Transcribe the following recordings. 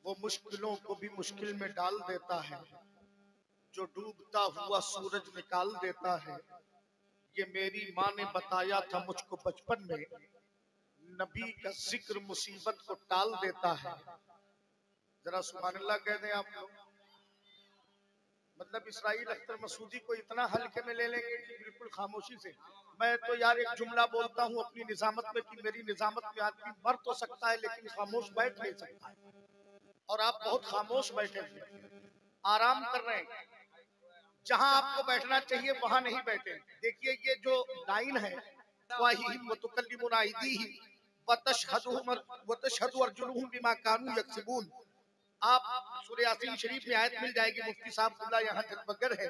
वो मुश्किलों को भी मुश्किल में डाल देता है, जो डूबता हुआ सूरज निकाल देता है। ये मेरी माँ ने बताया था मुझको बचपन में, नबी का जिक्र मुसीबत को टाल देता है। जरा सुभान अल्लाह कह दें आप लोग। मतलब इसराइल अख्तर मसूदी को इतना हल्के में ले लेंगे कि बिल्कुल खामोशी से। मैं तो यार एक जुमला बोलता हूँ अपनी निजामत में कि मेरी निजामत में आदमी मर तो सकता है लेकिन खामोश बैठ नहीं सकता है। और आप बहुत खामोश बैठे हैं, आराम कर रहे हैं, जहां आपको बैठना चाहिए वहां नहीं बैठे। देखिए ये जो लाइन है, आप सूरह यासीन शरीफ में आयत मिल जाएगी, मुफ्ती साहब यहाँ जलबगर है।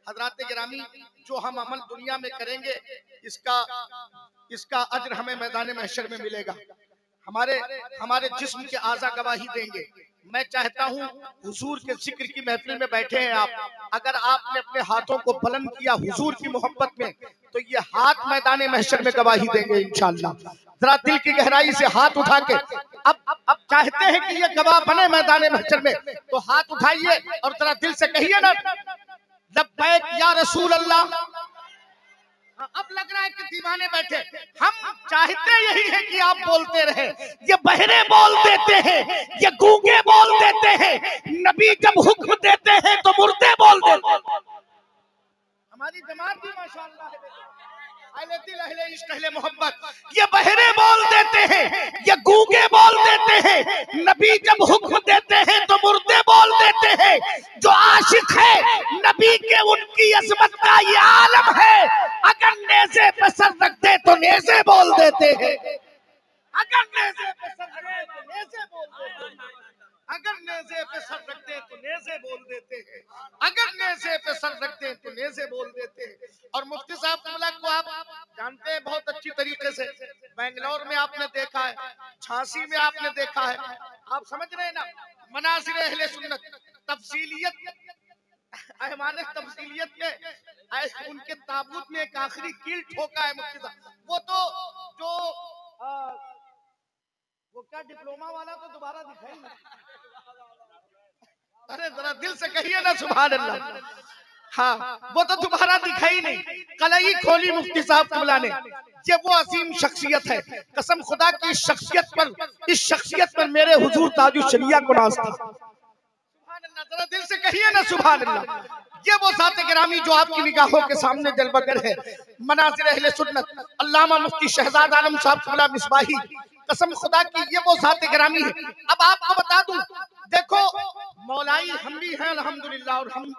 हजरात गिरामी, जो हम अमल दुनिया में करेंगे इसका अज्र हमें मैदान महशर में मिलेगा। हमारे जिस्म के आज़ा गवाही देंगे। मैं चाहता हूँ हुजूर के जिक्र की महफिल में बैठे हैं आप, अगर आपने अपने हाथों को बुलंद किया हुजूर की मोहब्बत में, तो ये हाथ मैदान महशर में गवाही देंगे इंशाअल्लाह। जरा दिल की गहराई से हाथ उठा के अब चाहते हैं कि ये गवाह बने मैदान महशर में, तो हाथ उठाइए और जरा दिल से कहिए ना, लब्बैक या रसूल अल्लाह। अब लग रहा है कि दीवाने बैठे। हम चाहते यही है कि आप बोलते रहे। ये बहरे बोल देते हैं, ये गूंगे बोल देते हैं, नबी जब हुक्म देते हैं तो मुर्दे बोल देते हैं। हमारी जमात भी माशाअल्लाह है, अहले दिल अहले इश्क अहले मोहब्बत। ये बहरे बोल देते हैं, ये गूंगे बोल देते हैं, नबी जब हुक्म देते हैं तो मुर्दे बोल देते हैं। जो आशिक है नबी के उनकी अजमत का ये आलम है, अगर नेज़े पे सर रखते तो नेज़े बोल देते हैं। अगर नेज़े पे सर रखते तो नेज़े बोल देते हैं। अगर नेज़े पे सर रखते तो नेज़े बोल देते हैं। अगर नेज़े पे सर रखते तो नेज़े बोल देते हैं। और मुफ्ती साहब को आप जानते हैं बहुत अच्छी तरीके से, बेंगलोर में आपने देखा है, झांसी में आपने देखा है, आप समझ रहे हैं ना। मनासिर अहले सुन्नत तफसीलियत अहमाने तफसीलियत में उनके ताबूत में एक आखिरी कील ठोका है मुफ्ती साहब। वो तो जो वो क्या डिप्लोमा वाला तो दोबारा दिखाई नहीं। अरे जरा दिल से कहिए ना सुभान अल्लाह। हाँ, वो तो दोबारा दिखाई नहीं, कलई खोली मुफ्ती साहब कुबला ने। ये वो अजीम शख्सियत है, कसम खुदा की इस शख्सियत पर मेरे हुजूर ताजुश शरिया को नाज था। जरा दिल से कहिए ना सुभान अल्लाह। ये वो ज़ात गिरामी जो आपकी निगाहों के सामने जलवगर है, मनासिर अहले सुन्नत अल्लामा मुफ्ती शहजाद आलम साहब कुबला मिसबाही, कसम खुदा की ये वो ज़ात गिरामी है। अब आपको बता दूं, देखो मौलाई हम भी हैं अल्हम्दुलिल्लाह, और हम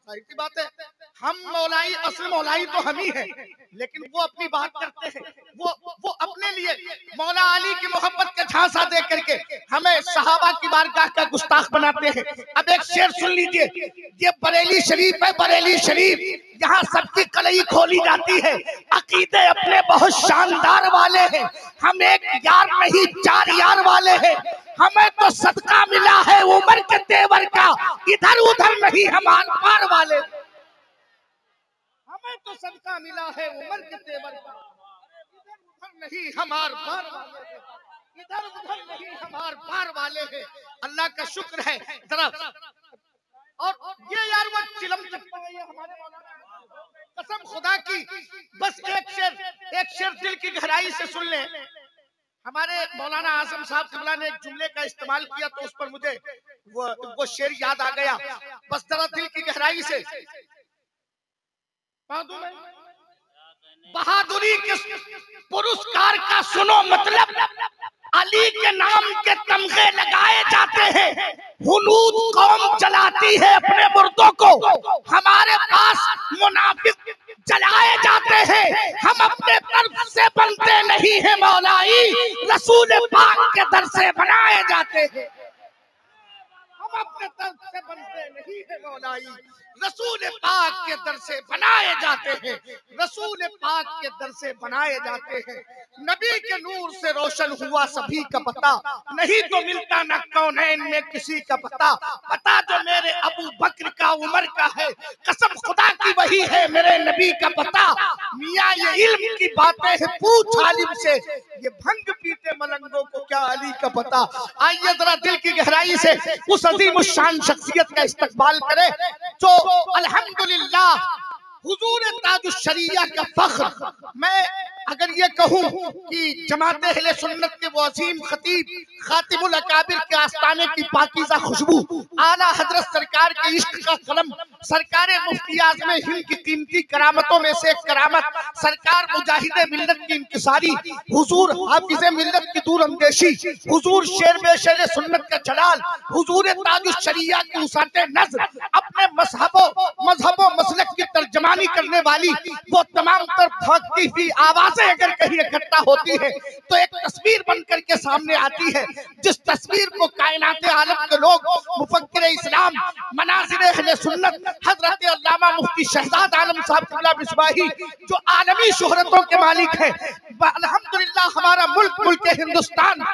जाहिर सी बात है हम मौलाई, असल मौलाई तो हम ही हैं, लेकिन वो अपनी बात करते हैं, वो अपने लिए मौला अली की मोहब्बत का झांसा दे करके हमें सहाबा की बारगाह का गुस्ताख बनाते हैं। अब एक शेर सुन लीजिए, ये बरेली शरीफ है, बरेली शरीफ, यहाँ सबकी कलई खोली जाती है। अकीदे अपने बहुत शानदार वाले हैं, हम एक यार नहीं 4 यार वाले हैं। हमें तो सदका मिला है उमर के तेवर का, इधर उधर नहीं हम आर पार वाले। हमें तो सदका मिला है उमर के तेवर का, इधर उधर नहीं हम आर पार वाले, इधर उधर नहीं हम आर पार वाले हैं। अल्लाह का शुक्र है जरा। और ये यार वो चिलम चप्पा है ये हमारे मौलाना, कसम खुदा की। बस एक शेर दिल की गहराई से सुन ले। हमारे मौलाना आजम साहब किबला ने एक जुमले का इस्तेमाल किया तो उस पर मुझे वो शेर याद आ गया। बस जरा दिल की गहराई से बहादुरी के पुरस्कार का सुनो मतलब, अली के नाम के तमगे लगाए जाते हैं, हुनूद कौम चलाती है अपने मुर्दों को, हमारे पास मुनाफिक जलाए जाते हैं, हम अपने तरफ से बनते नहीं हैं मौलाई, रसूल पाक के दर से बनाए जाते हैं। हम हम अपने दर से बनते नहीं है मौलाई, रसूल पाक के दर से बनाए जाते हैं, रसूल पाक के दर से बनाए जाते हैं। नबी के नूर से रोशन हुआ सभी का पता, नहीं तो मिलता ना कौनैन में किसी का पता। पता जो मेरे अबू बकर का उमर का है, कसम खुदा की वही है मेरे नबी का पता। मियाँ ये इल्म की बातें हैं, पूछ आलिम से, ये भंग पीते मलंगों को क्या अली का पता। आइए जरा दिल की गहराई से उस अजीम शान शख्सियत का इस्तकबाल करें जो अल्हम्दुलिल्लाह हुजूर ताजुश शरिया का फख्र। मैं अगर ये कहूं कि जमात अहले सुन्नत के वो अजीम खतीब खातिमुल अकाबिर के आस्ताने की पाकीज़ा खुशबू, आला हजरत सरकार के इश्क का कलम, सरकार मुफ्ती आज़म हिंद की कीमती करामतों में से एक करामत, सरकार मुजाहिदे मिल्लत की इंकिसारी, हुजूर हाफिज़े मिल्लत की दूर अंदेशी, हुजूर शेर बेशेर सुन्नत का जलाल, हुजूर ताजुश शरिया की उसाते नज़्र, अपने मजहबो मसलक की तर्जमानी करने वाली वो तमाम तर भागती हुई आवाजें अगर कहीं इकट्ठा होती है तो एक तस्वीर बनकर के सामने आती है, जिस तस्वीर को कायनात आलम के लोग मुफक्किर इस्लाम मनाज़िर अहले सुन्नत हजरत अल्लामा मुफ्ती शहजाद आलम साहब क़िबला मिसबाही जो आलमी शोहरतों के मालिक हैं, अल्हम्दुलिल्लाह हमारा मुल्क हिंदुस्तान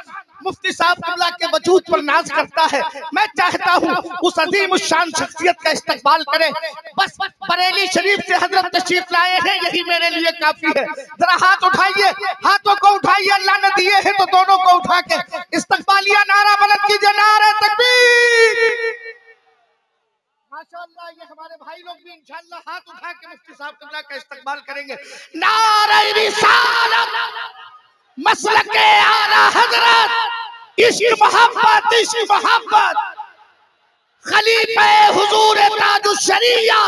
मुफ्ती साहब क़िबला के वजूद पर नाज करता है। मैं चाहता हूँ उस अजीम शान शख्सियत का इस्तकबाल करें। बस बरेली शरीफ से हजरत तशरीफ लाए हैं, यही मेरे लिए काफी है। जरा हाथ उठाइए, हाथों को उठाइए, अल्लाह ने दिए हैं तो दोनों को उठा के इस्तकबालिया नारा बुलंद कीजिए, नारे तकबीर। माशाअल्लाह, ये हमारे भाई लोग भी इंशाअल्लाह हाथ उठा के मुफ्ती साहब क़िबला का इस्तकबाल करेंगे। नारे रिसालत, मसलके आला हजरत, इश्क मोहब्बत, खलीफे हुजूर ताजुश शरिया,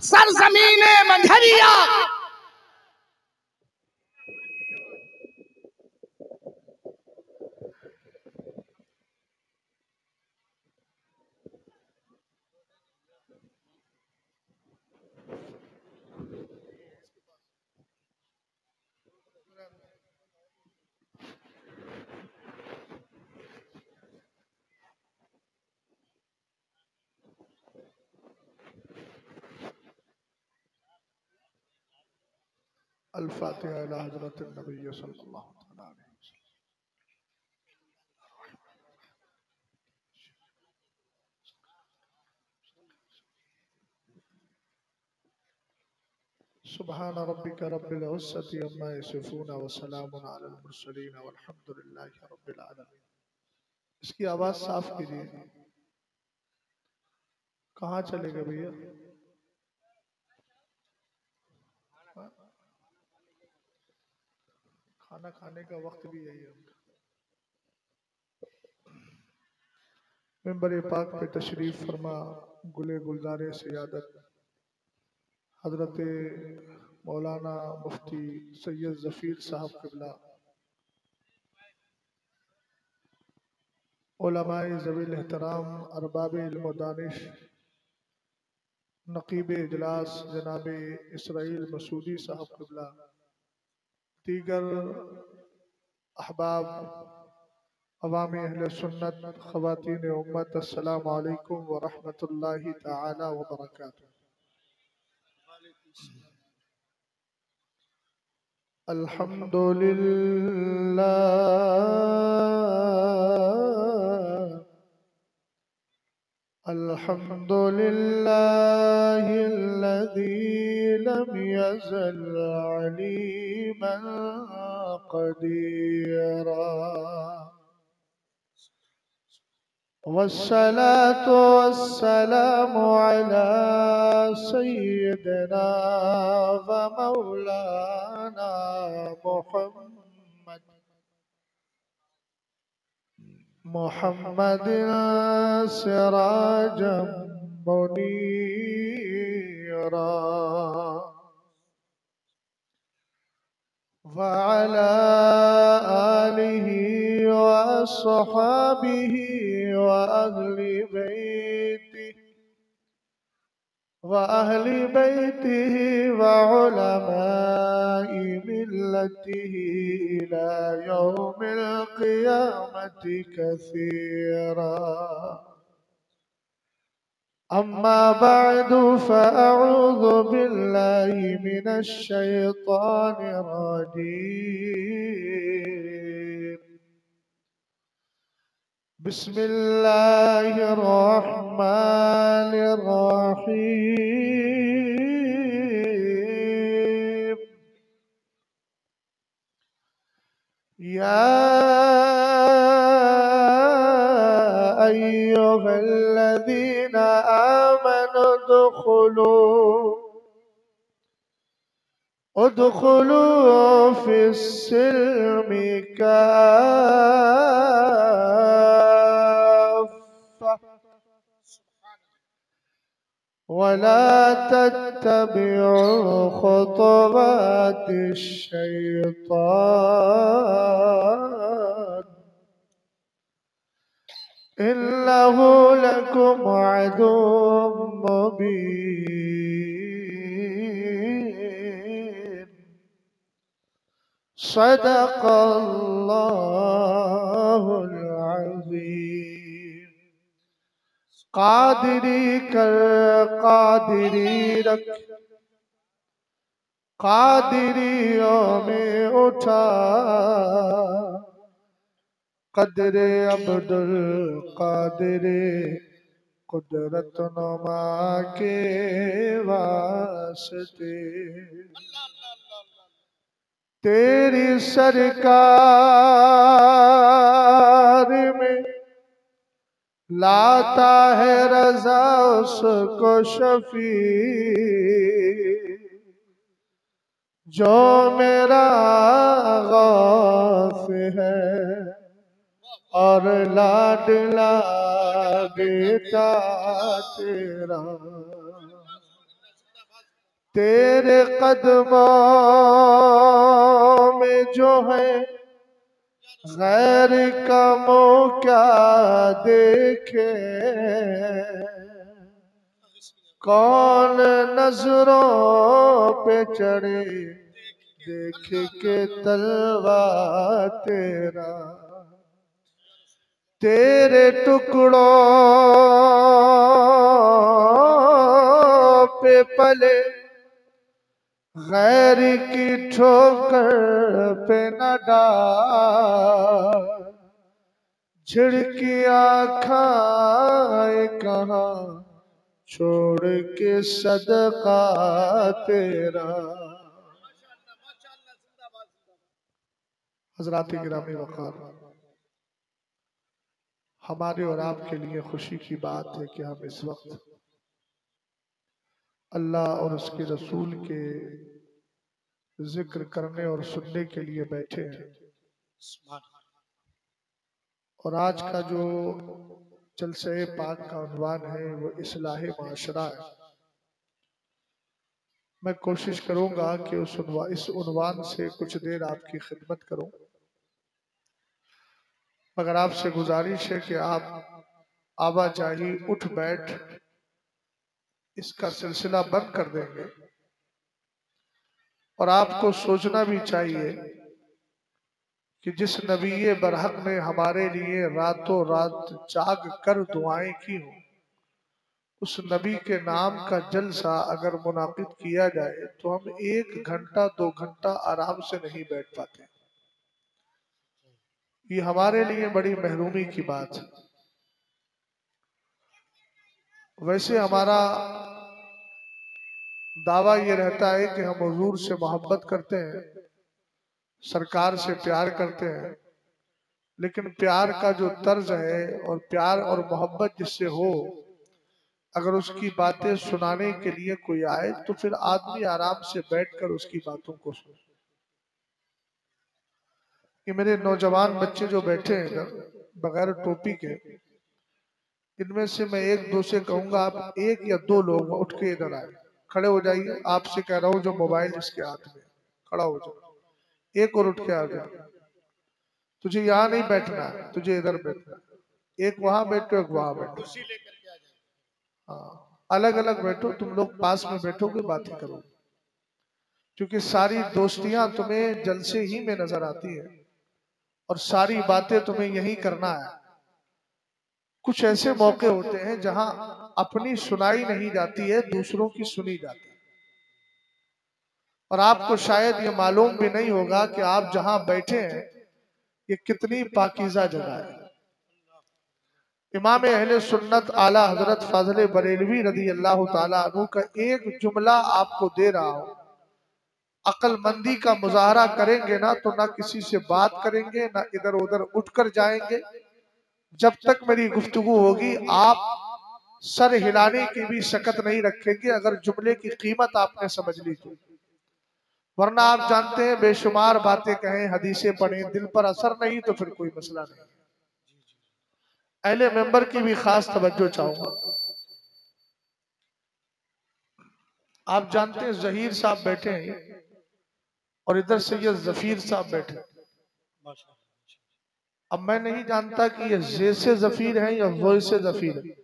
सरजमीने मंझरिया। अल-फातिहा इला हज़रत नबी सल्लल्लाहु अलैहि वसल्लम। सुब्हान रब्बिका रब्बिल इज़्ज़ति अम्मा यसिफून व सलामुन अलल मुरसलीन वल्हम्दुलिल्लाहि रब्बिल आलमीन। इसकी आवाज साफ कीजिए। कहाँ चले गए भैया? खाना खाने का वक्त भी यही है उनका। मिंबर पाक पे तशरीफ फरमा गुले गुलजारे सियादत हजरत मौलाना मुफ्ती सैयद ज़फ़ीर साहब क़िबला, उलमाए ज़वील एहतराम, अरबाब इल्म व दानिश, नक़ीब इजलास जनाब इसराइल मसूदी साहब क़िबला, दीगर अहबाब अवामी अहले सुन्नत, ख़वातीन उम्मत, अस्सलामु अलैकुम व रहमतुल्लाहि तआला व बरकातुहू। अल्हम्दुलिल्लाह, अल्हम्दुलिल्लाहिल्लज़ी लम यज़ल अलीमन क़दीरा, वस्सलातु वस्सलामु अला सय्यिदिना व मौलाना मुहम्मदिन सिराजम मुनीरा, व अला आलिहि व अस्हाबिहि व अहली बैतिहि व उलमाए मिल्लतिहि इला यौमिल क़ियामति कसीरा। अम्मा बअदु फ़अऊज़ु बिल्लाहि मिनश शैतानिर रजीम। बिस्मिल्लाहिर रहमानिर रहीम। या अय्युहल्लज़ीना आमनु उद्खुलू फिस्सिल्मि काफ़्फ़ा वला तत्तबिउ खुतुवातिश शैतान इन्नहु लकुम अदुव्वुम मुबीन। सदक़ल्लाहुल अज़ीम। कादिरी कर कादिरी रख कादिरियों में उठा कदरे अब्दुल कादिरे कुदरत नुमा के वास्ते तेरी सरकार में लाता है रजा उसको शफी जो मेरा गौस है और लाडला बेटा तेरा। तेरे कदमों में जो है गैर का मुँह क्या देखे, कौन नजरों पे चढ़े देख के तलवा तेरा। तेरे टुकड़ों पे पले गैर की ठोकर पे न डाल, झिड़कियां खाए कहाँ छोड़ के सदका तेरा। हज़रात गिरामी वक़ार, हमारे और आपके लिए खुशी की बात है कि हम इस वक्त अल्लाह और उसके रसूल के जिक्र करने और सुनने के लिए बैठे हैं। और आज का जो जलसे पाक का उन्वान है वो इस्लाहे माशरा है। मैं कोशिश करूंगा कि इस उन्वान से कुछ देर आपकी खिदमत करूं, मगर आपसे गुजारिश है कि आप आवाजाही उठ बैठ इसका सिलसिला बंद कर देंगे। और आपको सोचना भी चाहिए कि जिस नबी बरहक ने हमारे लिए रातों रात जाग कर दुआएं की हो, उस नबी के नाम का जलसा अगर मुनाकिद किया जाए तो हम 1 घंटा 2 घंटा आराम से नहीं बैठ पाते। ये हमारे लिए बड़ी महरूमी की बात है। वैसे हमारा दावा ये रहता है कि हम हुजूर से मोहब्बत करते हैं, सरकार से प्यार करते हैं, लेकिन प्यार का जो तर्ज है और प्यार और मोहब्बत जिससे हो, अगर उसकी बातें सुनाने के लिए कोई आए तो फिर आदमी आराम से बैठकर उसकी बातों को सुने। कि मेरे नौजवान बच्चे जो बैठे हैं इधर बगैर टोपी के, इनमें से मैं 1-2 से कहूंगा आप 1 या 2 लोग उठ के इधर आए, खड़े हो जाइए। आपसे कह रहा हूँ जो मोबाइल जिसके हाथ में, खड़ा हो जाओ। 1 और उठ के आ जाओ। तुझे यहाँ नहीं बैठना है, तुझे इधर बैठना है। 1 वहां बैठो, 1 वहां बैठो। हाँ, अलग अलग बैठो। तुम लोग पास में बैठोगे, बातें करो, क्योंकि सारी दोस्तियां तुम्हें जलसे ही में नजर आती है और सारी बातें तुम्हें यही करना है। कुछ ऐसे मौके होते हैं जहां अपनी सुनाई नहीं जाती है, दूसरों की सुनी जाती है। और आपको शायद ये मालूम भी नहीं होगा कि आप जहां बैठे हैं ये कितनी पाकीज़ा जगह है। इमाम अहले सुन्नत आला हजरत फाज़िल बरेलवी रज़ी अल्लाह ताला अन्हु का एक जुमला आपको दे रहा हूं, अक्लमंदी का मुजाहरा करेंगे ना तो ना किसी से बात करेंगे, ना इधर उधर उठकर जाएंगे। जब तक मेरी गुफ्तगू होगी आप सर हिलाने की भी शकत नहीं रखेंगे अगर जुमले की कीमत आपने समझ ली तो। वरना आप जानते हैं बेशुमार बातें कहें, हदीसें पढ़ें, दिल पर असर नहीं तो फिर कोई मसला नहीं। अहले मेंबर की भी खास तवज्जो चाहूंगा। आप जानते हैं जहीर साहब बैठे हैं और इधर सैयद जफीर साहब बैठे। अब मैं नहीं जानता कि ये जे से जफीर है या वो से जफीर है।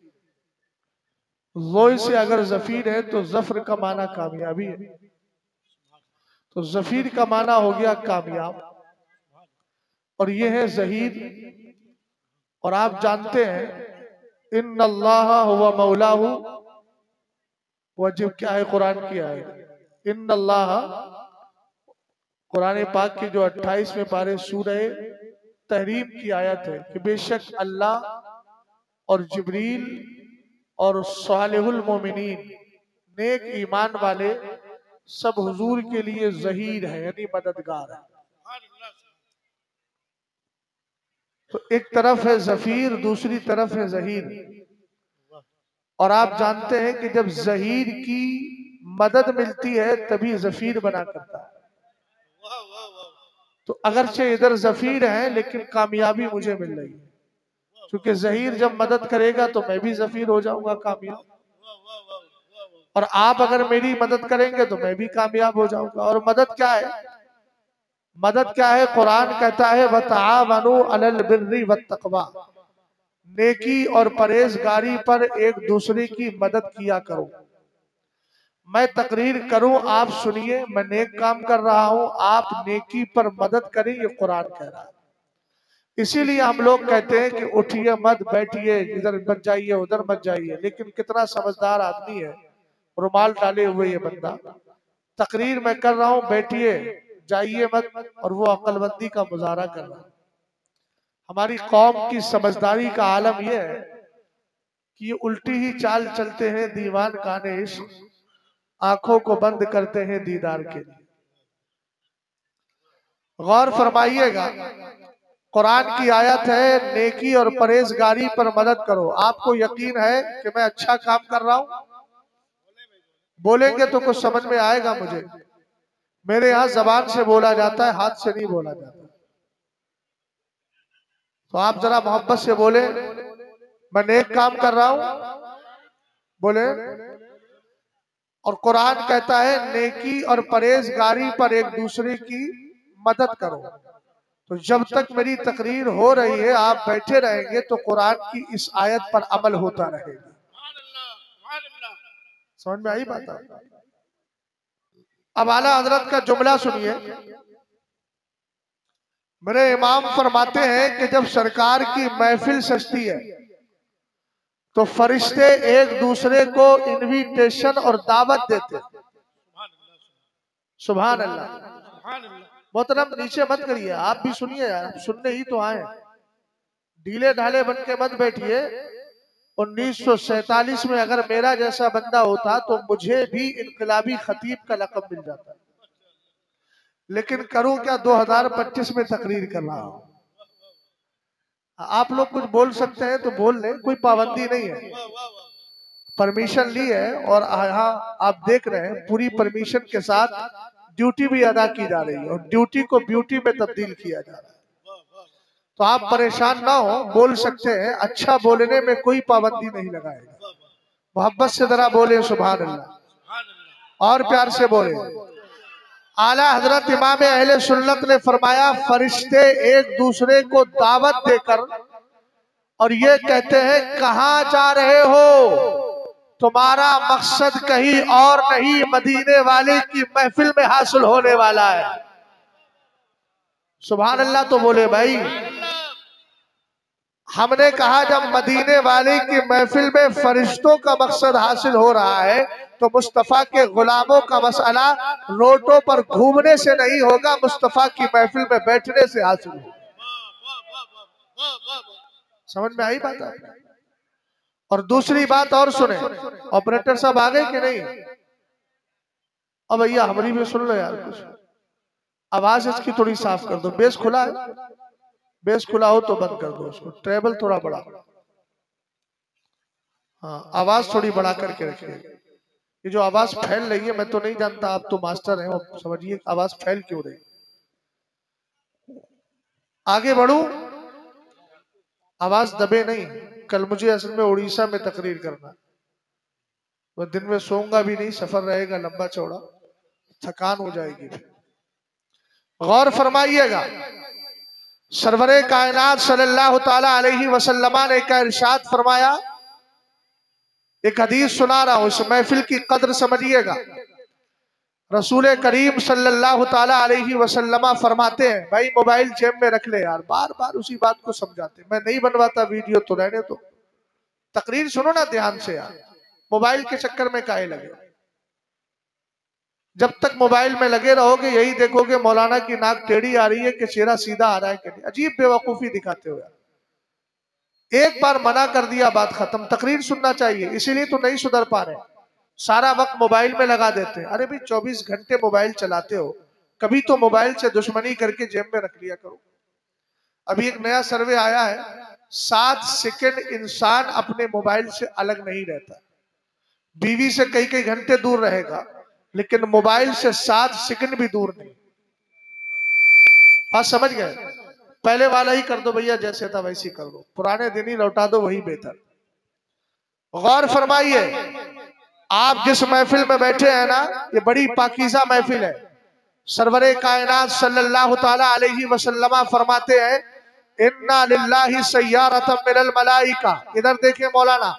वो से अगर जफीर है तो जफर का माना कामयाबी है, तो जफीर का माना हो गया कामयाब, और ये है जहीर। और आप जानते हैं इन्नल्लाह हुवा मौलाहु, वजब क्या है कुरान की आयत, इन्नल्लाह, कुरान पाक की जो 28वें पारे सूरह तहरीम की आयत है कि बेशक अल्लाह और जिब्रील और सालिहुल मोमिनीन, नेक ईमान वाले सब हुजूर के लिए जहीर है, यानी मददगार है। तो एक तरफ है जफीर, दूसरी तरफ है जहीर। और आप जानते हैं कि जब जहीर की मदद मिलती है तभी जफीर बना करता है। तो अगरचे इधर जफीर है लेकिन कामयाबी मुझे मिल रही है, क्योंकि जहीर जब मदद करेगा तो मैं भी जफीर हो जाऊंगा, कामयाब। और आप अगर मेरी मदद करेंगे तो मैं भी कामयाब हो जाऊंगा। और मदद क्या है? मदद क्या है? कुरान कहता है वतआवनु अलल बिर्रि वत्तक़वा, नेकी और परहेजगारी पर एक दूसरे की मदद किया करो। मैं तकरीर करूं, आप सुनिए, मैं नेक काम कर रहा हूं, आप नेकी पर मदद करें, ये कुरान कह रहा है। इसीलिए हम लोग कहते हैं कि उठिए मत, बैठिए, इधर मत जाइए, उधर मत जाइए। लेकिन कितना समझदार आदमी है, रुमाल डाले हुए ये बंदा, तकरीर मैं कर रहा हूं, बैठिए, जाइए मत, और वो अक्लमंदी का मुजाहरा कर रहा है। हमारी कौम की समझदारी का आलम यह है कि ये उल्टी ही चाल चलते हैं, दीवान काने इश्क, आंखों को बंद करते हैं दीदार के लिए। गौर फरमाइएगा, कुरान की आयत है नेकी और परहेजगारी पर मदद करो। आपको यकीन है कि मैं अच्छा काम कर रहा हूं? बोलेंगे तो कुछ समझ में आएगा मुझे। मेरे यहाँ जबान से बोला जाता है, हाथ से नहीं बोला जाता। तो आप जरा मोहब्बत से बोले, मैं नेक काम कर रहा हूं, बोले। और कुरान कहता है नेकी और परहेजगारी पर एक दूसरे की मदद करो। तो जब तक मेरी तकरीर हो रही है आप बैठे रहेंगे तो कुरान की इस आयत पर अमल होता रहेगा। समझ में आई बात? अब आला हजरत का जुमला सुनिए। मेरे इमाम फरमाते हैं कि जब सरकार की महफिल सजती है तो फरिश्ते एक दूसरे को इनविटेशन और दावत देते। सुभान अल्लाह। मोहतरम नीचे मत करिए, आप भी सुनिए यार, सुनने ही तो आए, ढीले ढाले बन के मत बैठिए। 1947 में अगर मेरा जैसा बंदा होता तो मुझे भी इनकलाबी खतीब का लक़ब मिल जाता। लेकिन करूं क्या, 2025 में तकरीर कर रहा हूं। आप लोग कुछ बोल सकते हैं तो बोल लें, कोई पाबंदी नहीं है, परमिशन ली है। और यहाँ आप देख रहे हैं पूरी परमिशन के साथ ड्यूटी भी अदा की जा रही है, और ड्यूटी को ब्यूटी में तब्दील किया जा रहा है। तो आप परेशान ना हो, बोल सकते हैं। अच्छा बोलने में कोई पाबंदी नहीं लगाएगा। मोहब्बत से जरा बोले सुभान अल्लाह, और प्यार से बोले। आला हजरत इमाम अहले सुन्नत ने फरमाया फरिश्ते एक दूसरे को दावत देकर और ये कहते हैं कहां जा रहे हो, तुम्हारा मकसद कहीं और नहीं, मदीने वाले की महफिल में हासिल होने वाला है। सुभान अल्लाह तो बोले भाई। हमने कहा जब मदीने वाले की महफिल में फरिश्तों का मकसद हासिल हो रहा है तो मुस्तफा के गुलामों का मसला रोडों पर घूमने से नहीं होगा, मुस्तफा की महफिल में बैठने से हासिल होगा। समझ में आई बात आपको? और दूसरी बात और सुने, ऑपरेटर साहब आ गए कि नहीं? अब भैया हमारी भी सुन लो यार, कुछ आवाज इसकी थोड़ी साफ कर दो। बेस खुला है, बेस खुला हो तो बंद कर दो उसको, ट्रेबल थोड़ा बड़ा। हाँ, आवाज थोड़ी बढ़ा करके रखिए। ये जो आवाज फैल रही है, मैं तो नहीं जानता, आप तो मास्टर हैं, आप समझिए आवाज फैल क्यों रही। आगे बढ़ू, आवाज दबे नहीं। कल मुझे असल में उड़ीसा में तकरीर करना, तो दिन में सोऊंगा भी नहीं, सफर रहेगा लंबा चौड़ा, थकान हो जाएगी। गौर फरमाइएगा, सरवरे कायनात सल्लल्लाहु ताला अलैहि वसल्लम ने का इरशाद फरमाया। एक हदीस सुना रहा हूं, इस महफिल की कद्र समझिएगा। रसूल करीम सल्लल्लाहु ताला अलैहि वसल्लम फरमाते हैं, भाई मोबाइल जेब में रख ले यार, बार बार उसी बात को समझाते। मैं नहीं बनवाता वीडियो, तो रहने दो, तकरीर सुनो ना ध्यान से यार, मोबाइल के चक्कर में काहे लगे। जब तक मोबाइल में लगे रहोगे यही देखोगे मौलाना की नाक टेढ़ी आ रही है कि चेहरा सीधा आ रहा है कि नहीं। अजीब बेवकूफी दिखाते हो यार। एक बार मना कर दिया, बात खत्म। तकरीर सुनना चाहिए, इसीलिए तो नहीं सुधर पा रहे, सारा वक्त मोबाइल में लगा देते हैं। अरे भाई 24 घंटे मोबाइल चलाते हो, कभी तो मोबाइल से दुश्मनी करके जेब में रख लिया करो। अभी एक नया सर्वे आया है, 7 सेकंड इंसान अपने मोबाइल से अलग नहीं रहता। बीवी से कई कई घंटे दूर रहेगा, लेकिन मोबाइल से 7 सेकंड भी दूर नहीं। बात समझ गए? पहले वाला ही कर दो भैया, जैसे था वैसे कर दो, पुराने दिन ही लौटा दो, वही बेहतर। गौर फरमाइए, आप जिस महफिल में बैठे हैं ना, ये बड़ी पाकीज़ा महफिल है। सरवरे कायनात सल्लल्लाहु ताला अलैहि वसल्लम फरमाते हैं, इन्ना लिल्लाहि सय्यारतम मिनल मलाइका। इधर देखिए मौलाना,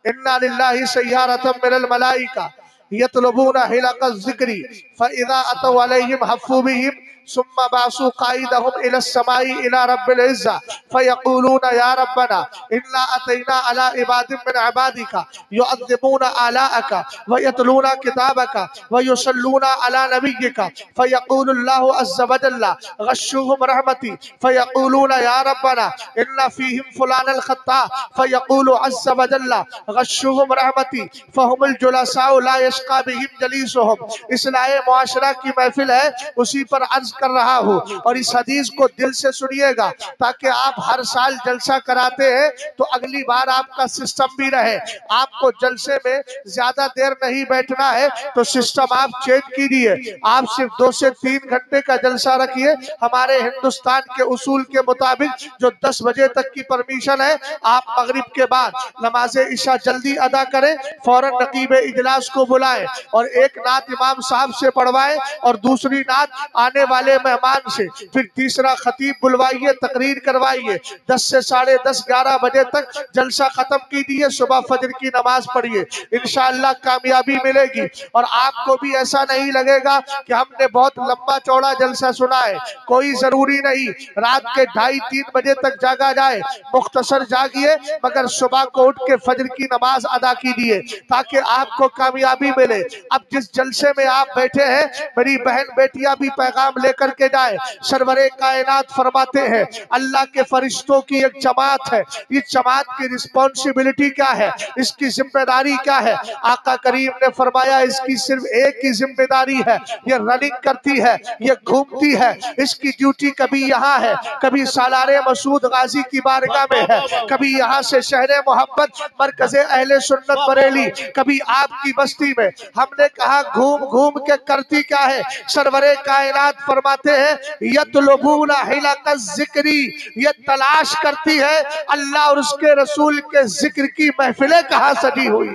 इन्ना लिल्लाहि सय्यारतम मिनल मलाइका यतलबूना हिलक़ ज़िक्री फ़इज़ा अतौ अलैहिम हफ़्फ़ू बिहिम सुम्मा बासु क़ाइदहुम इला समाई इला रब्बिल इज़्ज़ा फ़यक़ूलूना या रब्बना इन्ना अतैना अला इबादिम मिन इबादिका युअज़्ज़िमूना आलाअका व यतलूना किताबका व युसल्लूना अला नबिय्यिका फ़यक़ूलुल्लाहु अज़्ज़ा व जल्ला गश्शूहुम रहमती फ़यक़ूलूना या रब्बना इन्ना फ़ीहिम फ़ुलानल ख़त्ता फ़यक़ूलु अज़्ज़ा व जल्ला गश्शूहुम रहमती फ़हुमुल जुलसाउ ला यश्क़ा बिहिम जलीसुहुम। इस्लाहे मुआशरा की महफिल है, उसी पर अर्ज कर रहा हूँ। और इस हदीस को दिल से सुनिएगा, ताकि आप हर साल जलसा कराते हैं तो अगली बार आपका सिस्टम भी रहे। आपको जलसे में ज्यादा देर नहीं बैठना है तो सिस्टम आप चेंज कीजिए। आप सिर्फ 2 से 3 घंटे का जलसा रखिए। हमारे हिंदुस्तान के उसूल के मुताबिक जो 10 बजे तक की परमिशन है, आप मगरिब के बाद नमाज इशा जल्दी अदा करें, फौरन नकीब इजलास को बुलाएं और एक नात इमाम साहब से पढ़वाएं और दूसरी नात आने वाले मेहमान से, फिर तीसरा खतीब बुलवाइए, तकरीर करवाइए। 10 से 10:30 11 बजे तक जलसा खत्म कीजिए, सुबह फजर की नमाज पढ़िए, इंशाअल्लाह कामयाबी मिलेगी। और आपको भी ऐसा नहीं लगेगा कि हमने बहुत लंबा चौड़ा जलसा सुना है। कोई जरूरी नहीं रात के 2:30-3 बजे तक जागा जाए, मुख्तसर जागिए, मगर सुबह को उठ के फजर की नमाज अदा कीजिए ताकि आपको कामयाबी मिले। अब जिस जलसे में आप बैठे हैं, मेरी बहन बेटियां भी पैगाम लेकर के जाए। सरवरे कायनात फरमाते हैं, अल्लाह के फरिश्तों की एक जमात है। इस जमात की रिस्पॉन्सिबिलिटी क्या है, इसकी जिम्मेदारी क्या है? आका करीम ने फरमाया, इसकी सिर्फ एक ही जिम्मेदारी है, ये रनिंग करती है, ये घूमती है। इसकी ड्यूटी कभी यहाँ है, कभी सालारे मसूद गाजी की बारगाह में है, कभी यहाँ से शहरे मोहब्बत मरकज़े अहले सुन्नत बरेली, कभी आपकी बस्ती में। हमने कहा घूम घूम के करती क्या है? सरवरे कायनात फरमाते हैं, यतलबूना हिलक़ ज़िक्री, ये तलाश करती है अल्लाह और उसके रसूल के जिक्र की महफिलें कहाँ सजी हुई।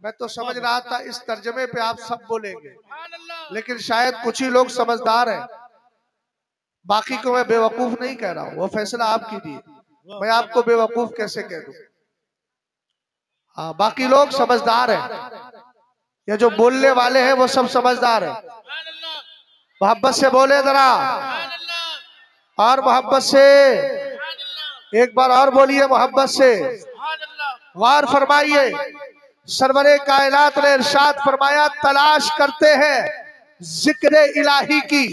मैं तो समझ रहा था इस तर्जमे पे आप सब बोलेंगे, लेकिन शायद कुछ ही लोग समझदार हैं, बाकी को मैं बेवकूफ नहीं कह रहा हूँ, वो फैसला आप कीजिए। मैं आपको बेवकूफ कैसे कह दूं? हाँ, बाकी लोग समझदार हैं, ये जो बोलने वाले हैं वो सब समझदार हैं। मोहब्बत से बोले जरा, और मोहब्बत से एक बार और बोलिए, मोहब्बत से। गौर फरमाइए, सरवरे कायनात ने इरशाद फरमाया, तलाश करते हैं जिक्र इलाही की,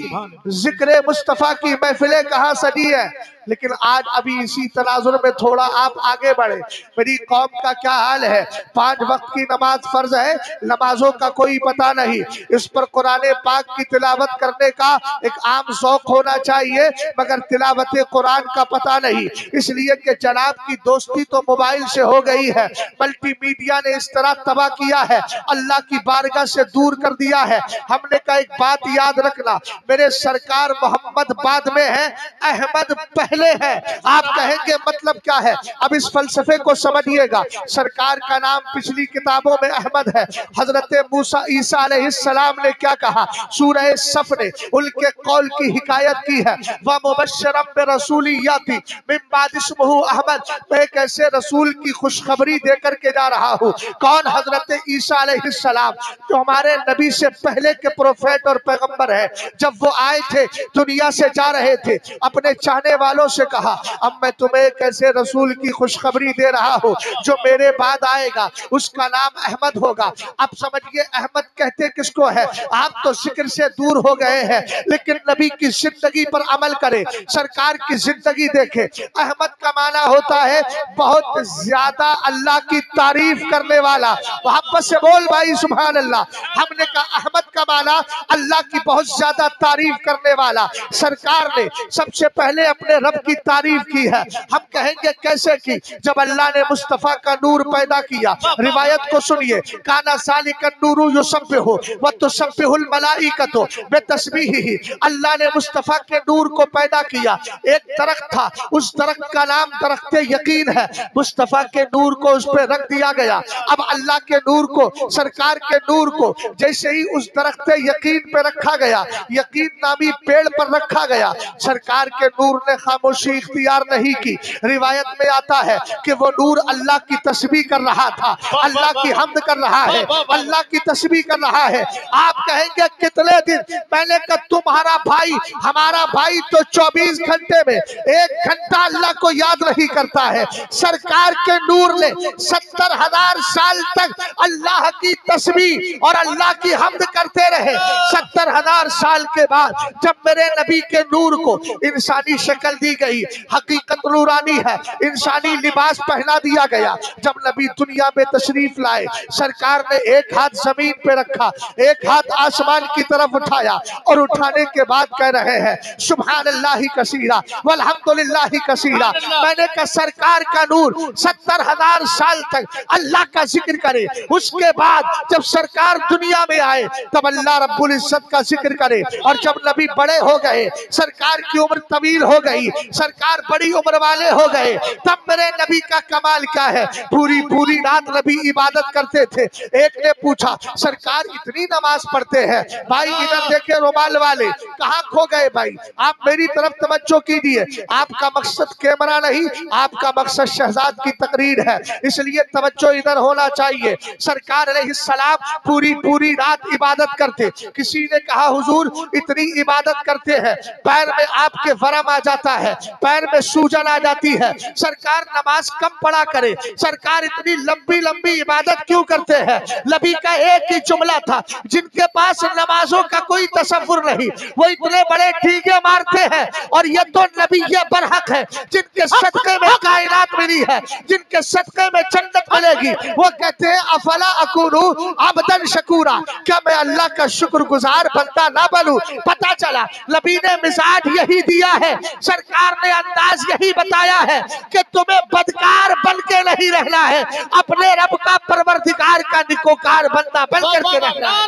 जिक्र मुस्तफा की महफिलें कहाँ सजी है। लेकिन आज अभी इसी तनाजुर में थोड़ा आप आगे बढ़े। मेरी कौम का क्या हाल है, 5 वक्त की नमाज फर्ज है, नमाजों का कोई पता नहीं। इस पर कुरान पाक की तिलावत करने का एक आम शौक होना चाहिए, मगर तिलावत कुरान का पता नहीं। इसलिए कि जनाब की दोस्ती तो मोबाइल से हो गई है, मल्टीमीडिया ने इस तरह तबाह किया है, अल्लाह की बारगाह से दूर कर दिया है। हमने कहा एक बात याद रखना, मेरे सरकार मोहम्मद बाद में है, अहमद पहले है। आप कहेंगे मतलब क्या है, अब इस फलसफे को समझिएगा। सरकार का नाम पिछली किताबों में अहमद है। हजरत मूसा ईसा अलैहिस्सलाम ने क्या कहा, सूरह सफ ने उनके कौल की हिकायत की है, व मुबश्शिरम बिरसूली याती मिन बाद इस्मुहु अहमद, मैं एक ऐसे रसूल की खुशखबरी देकर के जा रहा हूँ। कौन? हजरत ईसा अलैहिस्सलाम, जो हमारे नबी से पहले के प्रोफेट और पैगंबर है। जब वो आए थे, दुनिया से जा रहे थे, अपने चाहने वालों से कहा, अब मैं तुम्हें एक ऐसे रसूल की खुशखबरी दे रहा हूँ जो मेरे बाद आएगा, उसका नाम अहमद होगा। अब समझिए अहमद कहते किसको है। आप तो जिक्र से दूर हो गए हैं, लेकिन नबी की जिंदगी पर अमल करें, सरकार की जिंदगी देखें। अहमद का माना होता है बहुत ज्यादा अल्लाह की तारीफ करने वाला। मोहब्बत से बोल भाई सुभान अल्लाह। हमने कहा अहमद का माना अल्लाह की बहुत ज्यादा तारीफ करने वाला। सरकार ने सबसे पहले अपने रब की तारीफ की है। हम कहेंगे कैसे की, जब अल्लाह ने मुस्तफा का नूर पैदा किया। रिवायत को सुनिए, काना सालिका नूरु युसब्बिहु व तुसब्बिहुल मलाइकतु बितस्बीहिही। अल्लाह ने मुस्तफा के नूर को पैदा किया। एक दरख्त था, उस दरख्त का नाम दरख्त यकीन है। मुस्तफा के नूर को उस पर रख दिया गया। अब अल्लाह के नूर को, सरकार के नूर को जैसे ही उस दरख्त यकीन पे रखा गया, यकीन नामी पेड़ पर रखा गया, सरकार के नूर ने खामोशी इख्तियार नहीं की। रिवायत में आता है कि वो नूर अल्लाह की तस्बीह कर रहा था, अल्लाह की हम्द कर रहा है, अल्लाह की तस्बीह कर रहा है। आप कहेंगे कितने दिन, मैंने कहा तुम्हारा भाई, हमारा भाई तो 24 घंटे में 1 घंटा अल्लाह को याद नहीं करता है। सरकार के नूर ने 70,000 साल तक अल्लाह की तस्बीह और अल्लाह की हम्द करते रहे। 70,000 साल के बाद जब मेरे नबी के नूर को इंसानी शक्ल दी गई, हकीकत नूरानी है, इंसानी लिबास पहना दिया गया। जब नबी दुनिया में तशरीफ लाए, सरकार ने एक हाथ जमीन पे रखा, एक हाथ आसमान की तरफ उठाया, और उठाने के बाद कह रहे हैं सुभान अल्लाहि कसीरा वल्हम्दुलिल्लाहि कसीरा। मैंने कहा सरकार का नूर 70,000 साल तक अल्लाह का जिक्र करे, उसके बाद जब सरकार दुनिया में आए तब अल्लाह रब्बुल इज्जत का जिक्र करे। और जब नबी बड़े हो गए, सरकार की उम्र तवील हो गई, सरकार बड़ी उम्र वाले हो गए, तब मेरे नबी का कमाल क्या है, पूरी पूरी रात नबी इबादत करते थे। एक ने पूछा सरकार इतनी नमाज पढ़ते हैं, भाई इधर देखे रुमाल वाले, कहाँ खो गए भाई, आप मेरी तरफ तवज्जो कीजिए। आपका मकसद कैमरा नहीं, आपका मकसद शहजाद की तकरीर है, इसलिए तवज्जो इधर होना चाहिए। सरकार अलैहिस्सलाम पूरी पूरी रात इबादत करते। किसी ने कहा हुजूर इतनी इबादत करते हैं, पैर में आपके वरम आ जाता है, पैर में सूजन आ जाती है, सरकार नमाज कम पढ़ा करे, सरकार इतनी लंबी लंबी इबादत क्यों करते हैं। नबी का एक ही जुमला था, जिनके पास नमाजों का कोई तसव्वुर नहीं, वो इतने बड़े ठीके मारते हैं, और ये तो नबी ये बरहक है जिनके सदके में कायनात मिली है, जिनके सदके में जन्नत मिलेगी। वो कहते हैं अफला अकूनु अब्दन शकूरा, क्या मैं अल्लाह का शुक्रगुजार बंदा ना बनूं। पता चला नबी ने मिजाज यही दिया है, सरकार ने अंदाज यही बताया है कि तुम्हें बदकार बन के नहीं रहना है, अपने रब का परवरदिगार का निकोकार बंदा बन करके रहना है।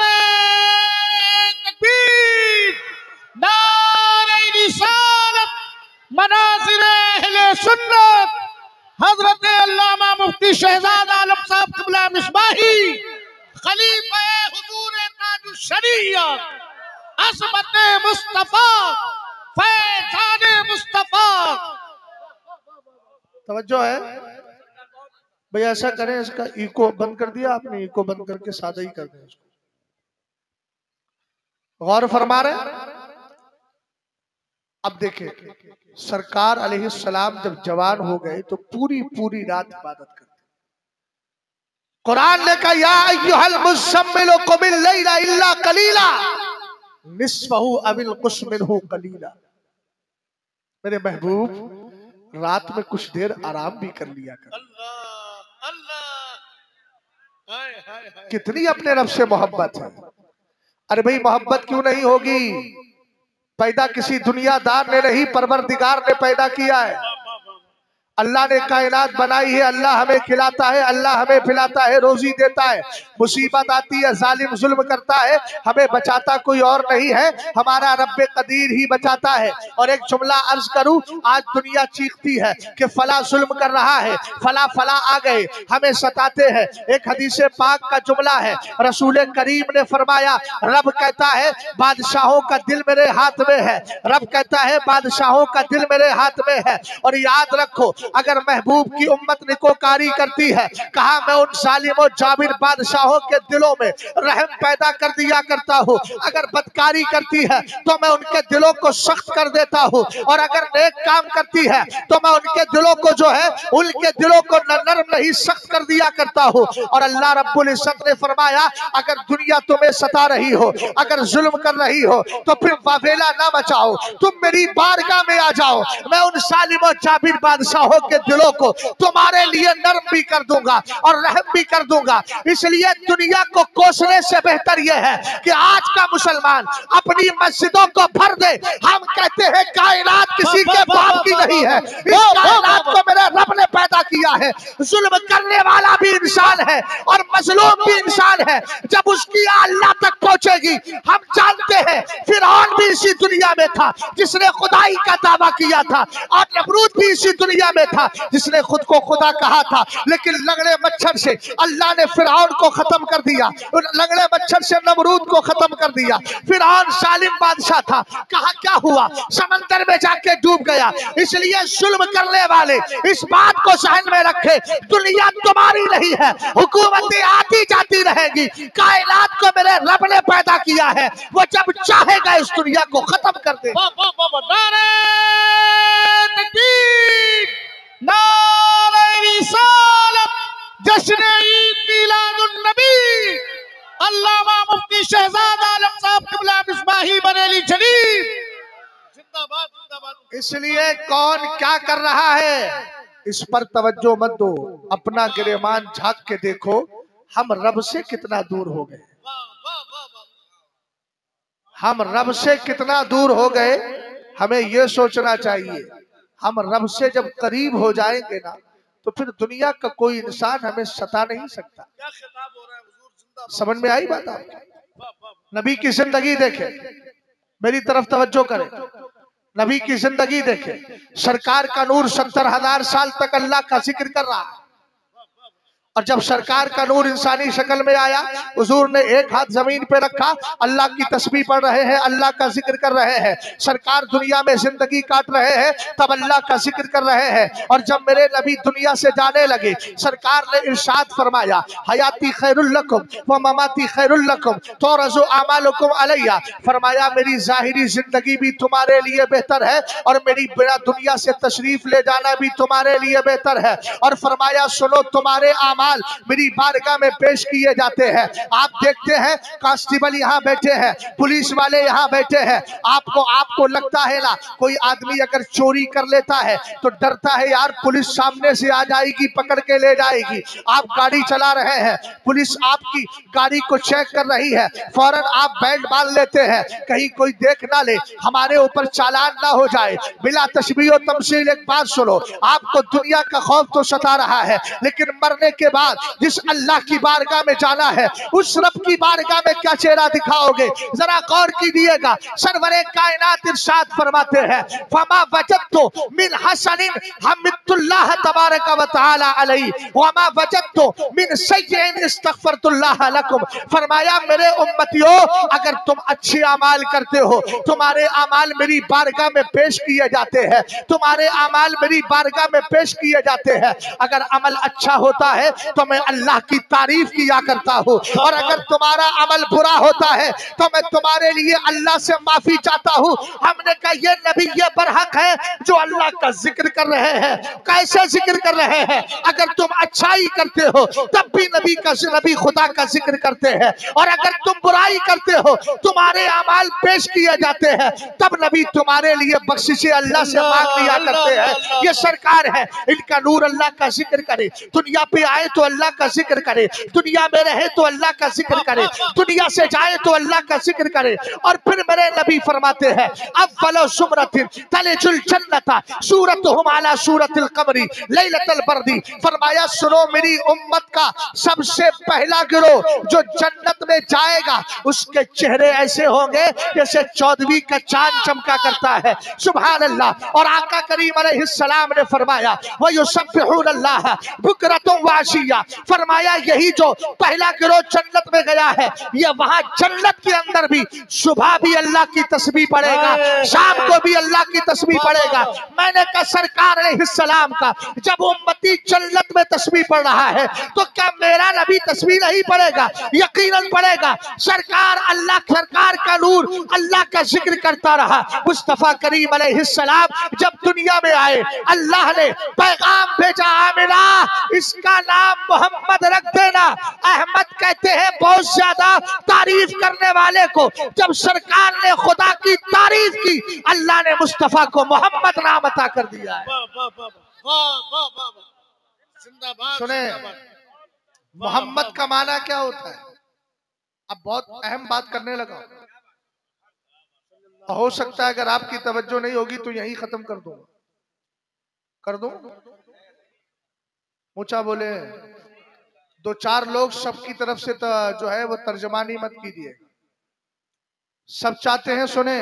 मनाज़िर अहले सुन्नत हजरत अल्लामा मुफ्ती शहजाद आलम साहब क़िबला मिसबाही, खलीफा हुजूर ताजुश शरीयत, असमत मुस्तफा, फैज़ान मुस्तफा। तवज्जो है भैया, ऐसा करें इसका इको बंद कर दिया आपने, इको बंद करके सादा ही कर दें इसको। गौर फरमा रहे हैं। अब देखें, सरकार अलैहिस्सलाम जब जवान हो गए तो पूरी पूरी रात इबादत करते। कुरान ने कहा या अय्युहल मुज़्ज़म्मिलु क़ुमिल लैला इल्ला क़लीला निस्फ़हु अविल क़ुस मिन्हु क़लीला। मेरे महबूब रात में कुछ देर आराम भी कर लिया कर। अल्लाह अल्लाह कितनी अपने रब से मोहब्बत है। अरे भाई मोहब्बत क्यों नहीं होगी? पैदा किसी दुनियादार ने नहीं, परवरदिगार ने पैदा किया है। अल्लाह ने कायनात बनाई है, अल्लाह हमें खिलाता है, अल्लाह हमें पिलाता है, रोजी देता है। मुसीबत आती है, जालिम जुल्म करता है, हमें बचाता कोई और नहीं है, हमारा रब्बे कदीर ही बचाता है। और एक जुमला अर्ज करूं, आज दुनिया चीखती है कि फला जुल्म कर रहा है, फला फला आ गए हमें सताते हैं। एक हदीस पाक का जुमला है, रसूल करीम ने फरमाया, रब कहता है बादशाहों का दिल मेरे हाथ में है, रब कहता है बादशाहों का दिल मेरे हाथ में है। और याद रखो, अगर महबूब की उम्मत निकोकारी करती है, कहा मैं उन जालिम और जाबिर बादशाहों के दिलों में रहम पैदा कर दिया करता हूँ। अगर बदकारी करती है तो मैं उनके दिलों को सख्त कर देता हूँ, और अगर नेक काम करती है तो मैं उनके दिलों को जो है उनके दिलों को नरम नहीं सख्त कर दिया करता हूँ। और अल्लाह रब्बुल इज्जत ने फरमाया, अगर दुनिया तुम्हें सता रही हो, अगर जुल्म कर रही हो, तो फिर वावेला ना मचाओ, तुम मेरी बारगाह में आ जाओ, मैं उन जालिम और जाबिर बादशाहों के दिलों को तुम्हारे लिए नरम भी कर दूंगा और रहम भी कर दूंगा। इसलिए दुनिया को कोसने से बेहतर यह है कि आज का मुसलमान अपनी मस्जिदों को भर दे। हम कहते हैं कायनात किसी के बाप की नहीं है, इस कायनात को मेरे रब ने पैदा किया है। जुल्म करने वाला भी इंसान है और मजलूम भी इंसान है। जब उसकी अल्लाह तक पहुंचेगी, हम जानते हैं फिरौन भी इसी दुनिया में था जिसने खुदाई का दावा किया था, और नमरूद भी इसी दुनिया में था जिसने खुद को खुदा कहा था। लेकिन लंगड़े मच्छर से अल्लाह ने फिरौन को खत्म कर दिया, लंगड़े मच्छर से नमरूद को खत्म कर दिया। फिरौन जालिम बादशाह था, कहा क्या हुआ, समंदर में जाके डूब गया। इसलिए जुल्म करने वाले इस बात को ज़हन में रखे, दुनिया तुम्हारी नहीं है, हुकूमतें आती जाती रहेगी। कायनात को मेरे रब ने पैदा किया है, वो जब चाहेगा इस दुनिया को खत्म कर दे। जश्न ईद मिलादुन नबी अल्लामा मुफ्ती शहजाद आलम साहब क़िबला मिसबाही बरेली शरीफ जिंदाबाद जिंदाबाद। इसलिए कौन क्या कर रहा है इस पर तवज्जो मत दो, अपना गिरेबान झांक के देखो हम रब से कितना दूर हो गए। हम रब से कितना दूर हो गए, हमें यह सोचना चाहिए। हम रब से जब करीब हो जाएंगे ना, तो फिर दुनिया का कोई इंसान हमें सता नहीं सकता। समझ में आई बात आपकी? नबी की जिंदगी देखे, मेरी तरफ तवज्जो करें, नबी की जिंदगी देखे। सरकार का नूर 70,000 साल तक अल्लाह का जिक्र कर रहा है, और जब सरकार का नूर इंसानी शक्ल में आया, हुजूर ने एक हाथ जमीन पे रखा, अल्लाह की तस्बीह पढ़ रहे हैं, अल्लाह का जिक्र कर रहे हैं। सरकार दुनिया में जिंदगी काट रहे हैं, तब अल्लाह का जिक्र कर रहे हैं। और जब मेरे नबी दुनिया से जाने लगे, सरकार ने इरशाद फरमाया, हयाती खैरुल लकुम व ममाती खैरुल लकुम तुरज़ु अमालुकुम अलैया। फरमाया मेरी जाहिरी जिंदगी भी तुम्हारे लिए बेहतर है, और मेरी बिना दुनिया से तशरीफ ले जाना भी तुम्हारे लिए बेहतर है। और फरमाया सुनो, तुम्हारे मेरी बारगाह में पेश किए जाते हैं। आप देखते हैं कांस्टेबल यहाँ बैठे हैं, पुलिस वाले यहाँ बैठे हैं। आपको लगता है ना, कोई आदमी अगर चोरी कर लेता है तो डरता है यार पुलिस सामने से आ जाएगी, पकड़ के ले जाएगी। आप गाड़ी चला रहे हैं, पुलिस आपकी गाड़ी को चेक कर रही है, फौरन आप बेल्ट बांध लेते हैं, कहीं कोई देख ना ले, हमारे ऊपर चालान ना हो जाए। बिला तशबीह और तमसील एक बात सुनो, आपको दुनिया का खौफ तो सता रहा है, लेकिन मरने के बाद जिस अल्लाह की बारगाह में जाना है, उस रब की बारगाह में क्या चेहरा दिखाओगे, जरा गौर कीजिएगा। सरवरे कायनात इरशाद फरमाते हैं, फमा वजदतु मिन हसनिन हमिदुल्लाह तबारक व तआला अलैहि वमा वजदतु मिन सय्यिन इस्तगफरतुल्लाह लकुम। फरमाया मेरे उम्मतियों, अगर तुम अच्छे अमाल करते हो, तुम्हारे अमाल मेरी बारगाह में पेश किए जाते हैं, तुम्हारे अमाल मेरी बारगाह में पेश किए जाते हैं। अगर अमल अच्छा होता है तो मैं अल्लाह की तारीफ किया करता हूँ, और अगर तुम्हारा अमल बुरा होता है तो मैं तुम्हारे लिए अल्लाह से माफी चाहता हूँ। हमने कहा ये नबी ये बरहक है जो अल्लाह का जिक्र कर रहे हैं। कैसे जिक्र कर रहे हैं? अगर तुम अच्छाई करते हो तब भी नबी खुदा का जिक्र करते हैं, और अगर तुम बुराई करते हो, तुम्हारे अमाल पेश किए जाते हैं, तब नबी तुम्हारे लिए बख्शिशे अल्लाह से मांग लिया करते हैं। ये सरकार है, इनका नूर अल्लाह का जिक्र करे, दुनिया पे आए तो अल्लाह का जिक्र करे, दुनिया में रहे तो अल्लाह का जिक्र करे, दुनिया से जाए तो अल्लाह का जिक्र करे। और फिर मेरे नबी फरमाते हैं अव्वलो सुमरतिन तलजुल जन्नता सूरतुहुम अला सूरतिल कमरी लैलतल बर्दी। फरमाया सुनो मेरी उम्मत का सबसे पहला गिरोह जो जन्नत में जाएगा, उसके चेहरे ऐसे होंगे जैसे 14वीं का चांद चमका करता है। सुभान अल्लाह। और आका करीम अलैहिस्सलाम ने फरमाया व युसब्बिहून अल्लाह बुकरतुम व अशिया। फरमाया यही जो पहला गिरोह जन्नत में गया है, ये वहां जन्नत के अंदर भी सुबह भी अल्लाह की तस्बीह पढ़ेगा, शाम को भी अल्लाह की तस्बीह पढ़ेगा। मैंने कहा सरकार अलैहिस्सलाम का जब उम्मती जन्नत में तस्बीह पढ़ रहा है तो क्या मेरा नबी तस्बीह नहीं पढ़ेगा? यकीनन पढ़ेगा। सरकार का नूर अल्लाह का जिक्र करता रहा। मुस्तफा करीम अलैहिस्सलाम जब दुनिया में आए, अल्लाह ने पैगाम भेजा, आमिना इसका नाम मोहम्मद रख देना। अहमद कहते हैं बहुत ज्यादा तारीफ करने वाले को। जब सरकार ने खुदा की तारीफ की, अल्लाह ने मुस्तफा को मोहम्मद नाम अता कर दिया है। सुने, मोहम्मद का माना क्या होता है? अब बहुत अहम बात करने लगा। हो सकता है अगर आपकी तवज्जो नहीं होगी तो यही खत्म कर दूंगा। कर दूं? ऊंचा बोले। 2-4 लोग सबकी तरफ से जो है वो तर्जमानी मत कीजिए। सब चाहते हैं सुने,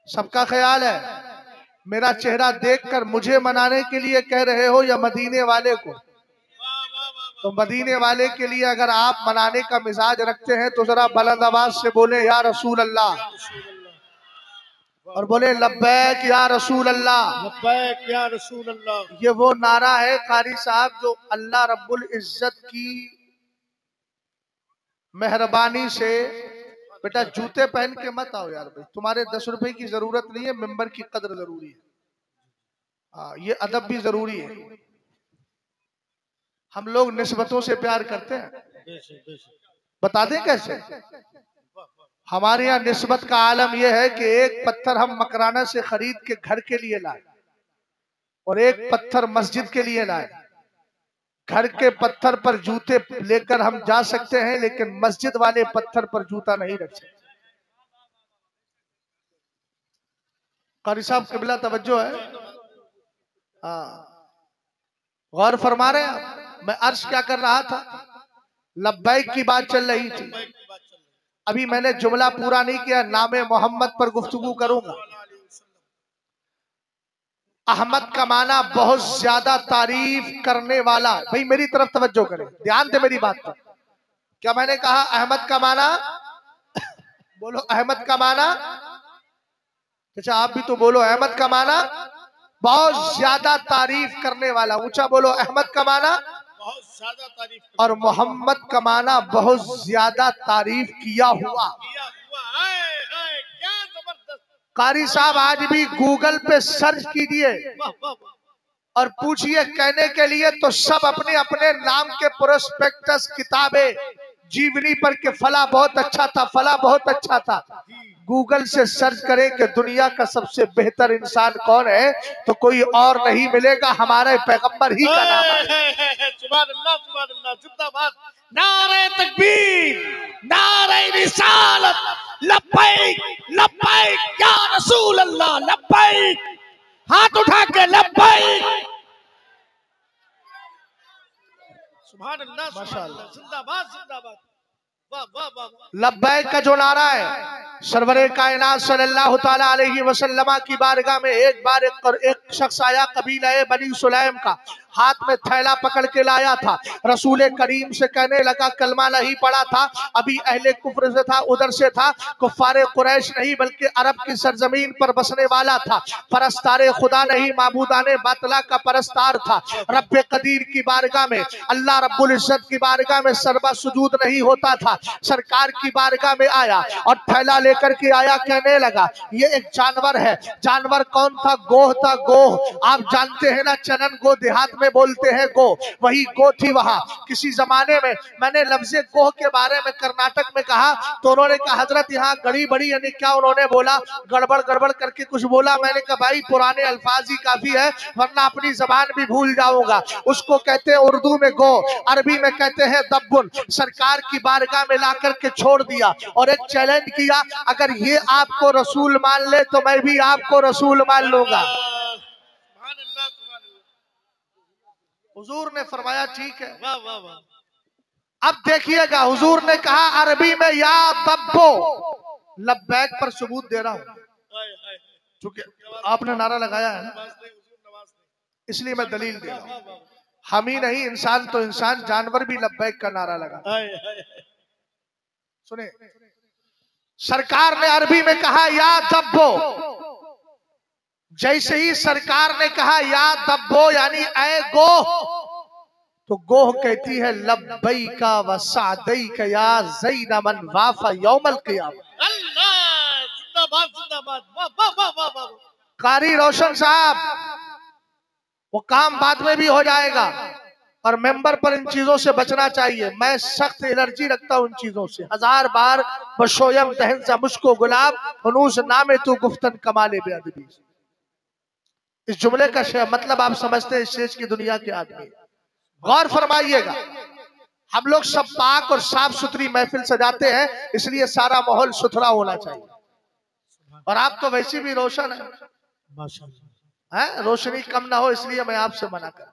सबका ख्याल है मेरा चेहरा देखकर मुझे मनाने के लिए कह रहे हो या मदीने वाले को? तो मदीने वाले के लिए अगर आप मनाने का मिजाज रखते हैं तो जरा बुलंद आवाज से बोले या रसूल अल्लाह, और बोले लब्बैक या रसूल अल्लाह, लब्बैक या रसूल अल्लाह। ये वो नारा है कारी साहब जो अल्लाह रब्बुल इज्जत की मेहरबानी से, बेटा जूते पहन के मत आओ यार भाई, तुम्हारे 10 रुपए की जरूरत नहीं है, मेंबर की कदर जरूरी है। हाँ, ये अदब भी जरूरी है। हम लोग निस्बतों से प्यार करते हैं। बता दें कैसे? हमारे यहाँ निस्बत का आलम यह है कि एक पत्थर हम मकराना से खरीद के घर के लिए लाए और एक पत्थर मस्जिद के लिए लाए। घर के पत्थर पर जूते लेकर हम जा सकते हैं, लेकिन मस्जिद वाले पत्थर पर जूता नहीं रख सकते। कारी साहब किबला तवज्जो है? हाँ, गौर फरमा रहे हैं आप? मैं अर्ज क्या कर रहा था? लब्बैक की बात चल रही थी। अभी मैंने जुमला पूरा नहीं किया, नामे मोहम्मद पर गुफ्तगू करूंगा। अहमद का माना बहुत ज्यादा तारीफ करने वाला। भाई मेरी तरफ तवज्जो करें, ध्यान दे मेरी बात पर। क्या मैंने कहा? अहमद का माना बोलो, अहमद का माना। अच्छा आप भी तो बोलो, अहमद का माना बहुत ज्यादा तारीफ करने वाला। ऊंचा बोलो, अहमद का माना बहुत ज्यादा तारीफ। और मोहम्मद का माना बहुत ज्यादा तारीफ किया हुआ। क्या जबरदस्त। कारी साहब आज भी गूगल पे सर्च कीजिए और पूछिए कहने के लिए, तो सब अपने अपने नाम के प्रोस्पेक्टस किताबें जीवनी पर के फला बहुत अच्छा था, फला बहुत अच्छा था। गूगल से सर्च करें कि दुनिया का सबसे बेहतर इंसान कौन है, तो कोई और नहीं मिलेगा, हमारे पैगंबर ही का नाम है। सुभान अल्लाह, सुभान अल्लाह, जिंदाबाद। नारे तकबीर, नारे रिसालत, लब्बैक लब्बैक या रसूल अल्लाह, लब्बैक। हाथ उठा के लब्बैक। सुभान अल्लाह, माशाअल्लाह, जिंदाबाद जिंदाबाद। वाह वाह वाह। लब्बैक का जो नारा है, सरवरे कायनात सल्लल्लाहु ताला अलैहि वसल्लम की बारगाह में एक बार एक शख्स आया कबीला बनी सुलैम का। हाथ में थैला पकड़ के लाया था। रसूल करीम से कहने लगा, कलमा नहीं पड़ा था, अभी अहले कुफ्र से था, उधर से था, कुफ्फारे कुरैश नहीं बल्कि अरब की सरजमीन पर बसने वाला था, परस्तारे खुदा नहीं माबूदाने बातला का परस्तार था। रब्बे कदीर की बारगाह में, अल्लाह रब्बुल इज्जत की बारगाह में सरबा सुजूद नहीं होता था। सरकार की बारगाह में आया और थैला लेकर के आया, कहने लगा ये एक जानवर है। जानवर कौन था? गोह था। गोह आप जानते हैं ना, चनन गो देहात में बोलते हैं गो, वही गो थी वहां। किसी जमाने में मैंने लफ्ज़े गोह के बारे में कर्नाटक में कहा तो उन्होंने कहा हजरत यहाँ गड़ी बड़ी, यानी क्या उन्होंने बोला, गड़बड़ गड़बड़ करके कुछ बोला। मैंने कहा भाई पुराने अल्फाज ही काफी है वरना अपनी जबान भी भूल जाऊंगा। उसको कहते हैं उर्दू में गो, अरबी में कहते हैं दब्बुन। सरकार की बारगाह में ला करके छोड़ दिया और एक चैलेंज किया, अगर ये आपको रसूल मान ले तो मैं भी आपको रसूल मान लूंगा। हुजूर ने फरमाया ठीक है। अब देखिएगा, हुजूर ने कहा अरबी में या दब्बो, लब्बैक पर सबूत दे रहा हूं, चूंकि आपने नारा लगाया है ना, इसलिए मैं दलील दे रहा हूं। हम ही नहीं, इंसान तो इंसान, जानवर भी लब्बैक का नारा लगा। सुने, सरकार ने अरबी में कहा या दब्बो, जैसे ही सरकार ने कहा या दब्बो यानी ऐ गोह, तो गोह कहती है लब्बैका व सादैका या ज़ैन मन वाफा यौमल क़ियामह। अल्लाह जिंदाबाद जिंदाबाद, वाह वाह वाह वाह। कारी रोशन साहब, वो काम बाद में भी हो जाएगा और मेंबर पर इन चीजों से बचना चाहिए। मैं सख्त एलर्जी रखता हूं इन चीजों से। 1000 बार बशोयम दहन सा मुश्को गुलाब हनूस नामे तू गुफ्तन कमाले बेअदबी। इस जुमले का मतलब आप समझते हैं, शेष की दुनिया के आदमी। गौर फरमाइएगा, हम लोग सब पाक और साफ सुथरी महफिल सजाते हैं, इसलिए सारा माहौल सुथरा होना चाहिए। और आप तो वैसे भी रोशन है, रोशनी कम ना हो इसलिए मैं आपसे मना कर।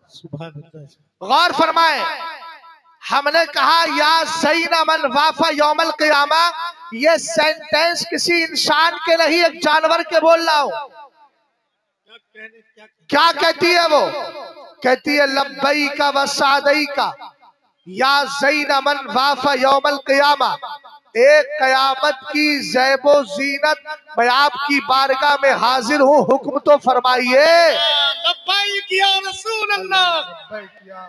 गौर फरमाए, हमने कहा या ज़ैन मन वाफा यौमल क़ियामा, ये सेंटेंस किसी इंसान के नहीं, एक जानवर के बोल रहा हूं। क्या कहती है वो? कहती है लब्बैका व सादैका या ज़ैन मन वाफा यौमल क़ियामा। एक कयामत की ज़ैबो ज़ीनत मैं आपकी बारगाह में हाजिर हूँ, हुक्म तो फरमाइए। लब्बैक या रसूल अल्लाह,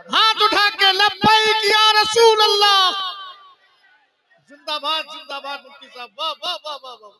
हाथ उठा के लब्बैक या रसूल अल्लाह। जिंदाबाद जिंदाबाद मुफ्ती साहब, वाह वाह वाह वाह वाह।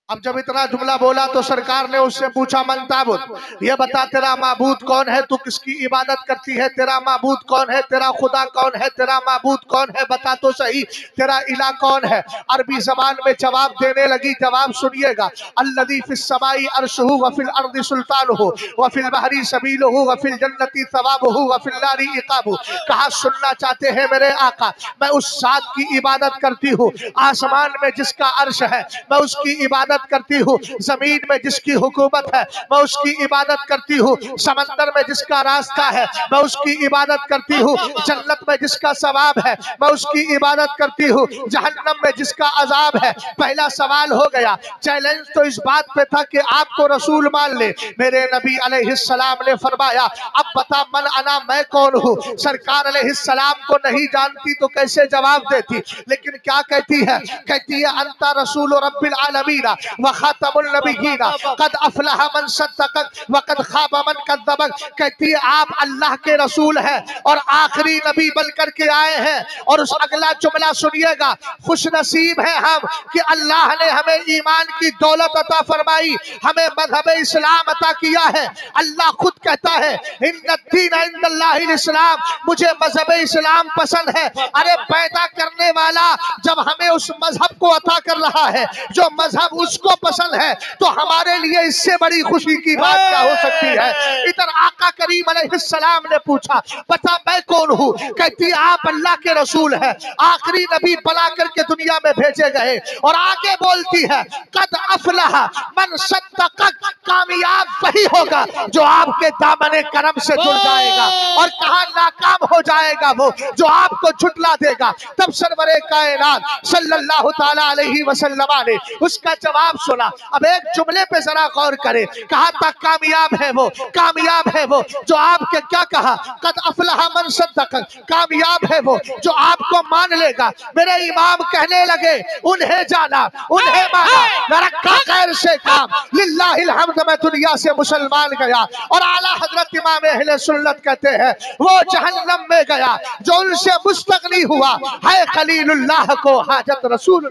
अब जब इतना जुमला बोला तो सरकार ने उससे पूछा, मन ताबुद, ये बता तेरा माबूद कौन है, तू किसकी इबादत करती है, तेरा माबूद कौन है, तेरा खुदा कौन है, तेरा माबूद कौन है, बता तो सही, तेरा इला कौन है। अरबी जबान में जवाब देने लगी। जवाब सुनिएगा, अल्लज़ी फिस समाई अर्शुहु व फिल अर्दि सुल्तानुहु व फिल बहरी सबीलुहु व फिल जन्नति सवाबुहु व फिल नारी इकाबुहु। कहा सुनना चाहते हैं मेरे आका, मैं उस ज़ात की इबादत करती हूँ, आसमान में जिसका अर्श है मैं उसकी इबादत करती हूँ, जमीन में जिसकी हुकूमत है मैं उसकी इबादत करती हूँ, समंदर में जिसका रास्ता है मैं उसकी इबादत करती हूँ, जन्नत में जिसका सवाब है मैं उसकी इबादत करती हूँ, जहन्नम में जिसका अजाब है। पहला सवाल हो गया। चैलेंज तो इस बात पे था कि आपको रसूल मान ले। मेरे नबी अलैहिस्सलाम ने फरमाया, अब बता मन अना, मैं कौन हूँ। सरकार अलैहिस्सलाम को नहीं जानती तो कैसे जवाब देती, लेकिन क्या कहती है? कहती है अंता रसूल रब्बिल आलमीन व खातमुल नबिय्यीन कद अफलह मन सद्दक़क व कद खाब मन कज़्ज़बक। कहती है आप अल्लाह के रसूल हैं और आखिरी नबी बनकर के आए हैं। और उस अगला जुमला सुनिएगा, खुश नसीब है हम कि अल्लाह ने हमें ईमान की दौलत अता फरमाई, हमें मज़हब इस्लाम अता किया है। अल्लाह खुद कहता है इन्नद्दीन इंदल्लाहिल इस्लाम, मुझे मज़हब इस्लाम पसंद है। अरे पैदा करने वाला जब हमें उस मजहब को अता कर रहा है जो मजहब उसको पसंद है, तो हमारे लिए इससे बड़ी खुशी की बात क्या हो सकती है। इधर आका करीम अलैहिस्सलाम ने पूछा, बता मैं कौन हूँ। कहती आप अल्लाह के रसूल हैं, आखिरी नबी बना करके दुनिया में भेजे गए। और आगे बोलती है कद अफलह मन सद्दक़क, कामयाब वही होगा जो आपके दामने करम से जुड़ जाएगा। और कहा नाकाम हो जाएगा वो जो आपको झुटला देगा। तब सरवरे कायनात सल्लल्लाहु ताला अलैहि वसल्लम ने उसका जवाब जवाब सुना। अब एक जुमले पे जरा गौर करे, कहा था कामयाब है वो, कामयाब है वो जो आपके क्या कहा, कद अफलहा मन सद्दक़, कामयाब है वो जो आपको मान लेगा। मेरे इमाम कहने लगे उन्हें जाना, उन्हें माना, न रखा खैर से काम, लिल्लाहिल हम्द, मैं दुनिया से मुसलमान गया। और आला हजरत इमाम अहले सुन्नत कहते हैं वो जहन्नम में गया जो उनसे मुस्तगनी हुआ है खलीलुल्लाह को हाजत रसूल।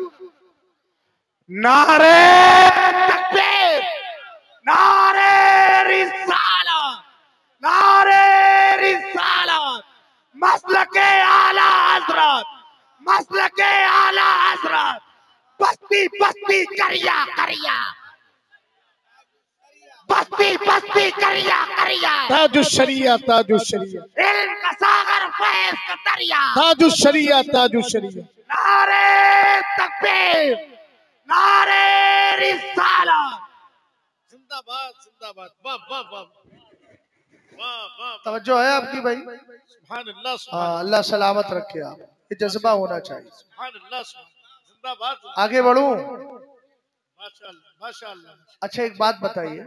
नारे तकबीर, नारे रिसालत, नारे रिसालत, मसलके आला हजरत, मसलके आला हजरत, बस्ती बस्ती करिया करिया, बस्ती बस्ती करिया करिया, ताजुश्शरिया ताजुश्शरिया, इल्म का सागर फैज़ का दरिया, ताजुश्शरिया ताजुश्शरिया। नारे तकबीर, नारे रिसालत, जिंदाबाद जिंदाबाद, वाह वाह वाह वाह वाह। तवज्जो है आपकी भाई? सुभान अल्लाह, हाँ, अल्लाह सलामत रखे। आप ये जज्बा होना चाहिए। सुभान अल्लाह, जिंदाबाद। आगे बढ़ूं? माशाअल्लाह माशाअल्लाह। अच्छा एक बात बताइए,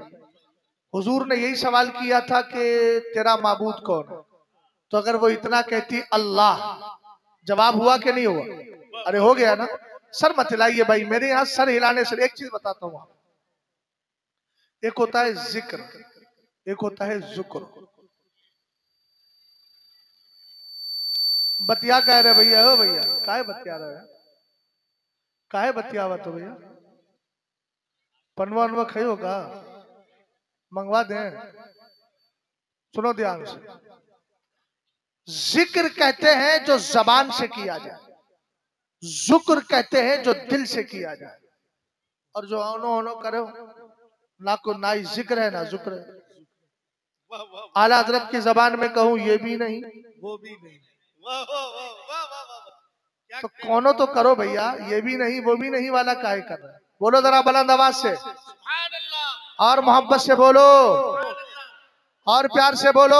हुजूर ने यही सवाल किया था कि तेरा माबूद कौन है, तो अगर वो इतना कहती अल्लाह, जवाब हुआ कि नहीं हुआ? अरे हो गया ना। सर मत हिलाइए भाई, मेरे यहाँ सर हिलाने से एक चीज बताता हूँ, एक होता है जिक्र, एक होता है जुक्र। बतिया कह रहे भैया, हो भैया काहे बतिया रहे हैं, काहे बतिया हुआ तो भैया, पनवा अनवा खाई होगा, मंगवा दें। सुनो ध्यान से, जिक्र कहते हैं जो जबान से किया जाए, जुक्र कहते हैं जो दिल से किया जाए। और जो ओनो ओनो करे ना को ना ही जिक्र है ना जुक्र है। वाह वाह, आला हजरत की जबान में कहूं ये भी नहीं, वो भी नहीं, वाह वाह वाह वाह वाह वाह। क्या तो कौनो तो करो भैया, ये भी नहीं वो भी नहीं वाला काहे कर रहा है? बोलो जरा बुलंद आवाज से, सुभान अल्लाह, और मोहब्बत से बोलो, और प्यार से बोलो।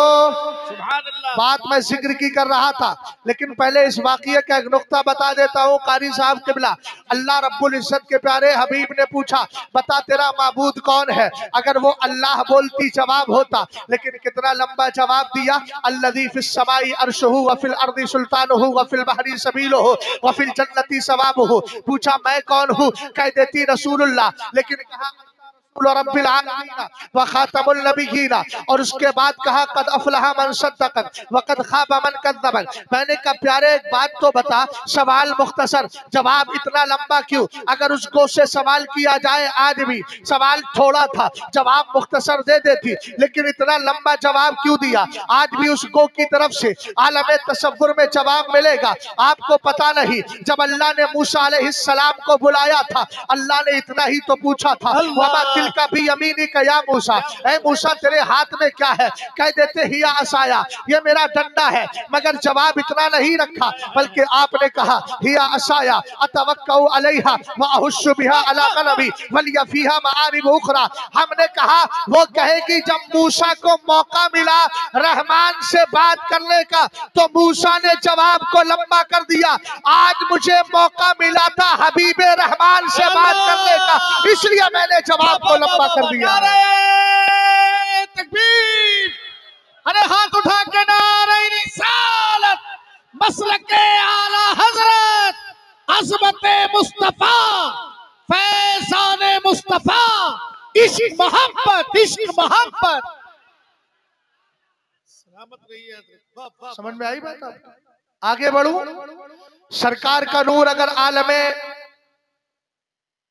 सुभान अल्लाह। बात मैं जिक्र की कर रहा था, लेकिन पहले इस वाक़िया का एक नुक्ता बता देता हूँ। कारी साहब किबला, अल्लाह रब्बुल इज्जत के प्यारे हबीब ने पूछा बता तेरा माबूद कौन है, अगर वो अल्लाह बोलती जवाब होता, लेकिन कितना लंबा जवाब दिया, अल्लज़ी फिस समाई अर्शुहु व फिल अर्दी सुल्तानुहु व फिल बहरी सबीलुहु व फिल जन्नती सवाबुहु। पूछा मैं कौन हूँ, कह देती रसूलुल्लाह, लेकिन कहा रब्बिल आलमीन व खातमुल नबिय्यीन, और उसके बाद कहा कद अफलहा मन सद्दक़ व कद खाब मन कज़्ज़ब। मैंने कहा प्यारे एक बात तो बता, सवाल मुख्तसर, जवाब इतना लंबा क्यों? अगर उस गो से सवाल किया जाए, आज भी सवाल थोड़ा था, जवाब मुख्तसर दे देती, लेकिन इतना लंबा जवाब क्यों दिया? आज भी उस गो की तरफ से आलम तसव्वुर में जवाब मिलेगा। आपको पता नहीं, जब अल्लाह ने मूसा अलैहिस्सलाम को बुलाया था, अल्लाह ने इतना ही तो पूछा था, वमा तिलका भी यमीनी का या मूसा, ऐ मूसा तेरे हाथ में क्या है? कह देते हिया असाया, ये मेरा डंडा है। मगर जवाब इतना नहीं रखा, बल्कि आपने कहा हिया असाया अतवक्कउ अलैहा व अहुश्शु बिहा अला क़लबी वलिया फीहा मआरिब उखरा। हमने कहा वो कहेगी जब मूसा को मौका मिला रहमान से बात करने का, तो मूसा ने जवाब को लंबा कर दिया। आज मुझे मौका मिला था हबीबे रहमान से बात करने का, इसलिए मैंने जवाब को लंबा कर दिया। नारे तकबीर, अरे हाथ उठा के नारे रिसालत, मसलके आला हजरत, अज़मते मुस्तफा, फैज़ाने मुस्तफा, इश्क मोहब्बत, इश्क मोहब्बत। सलामत रहिए। समझ में आई बात आपको? आगे बढ़ूं? सरकार का नूर अगर आलमे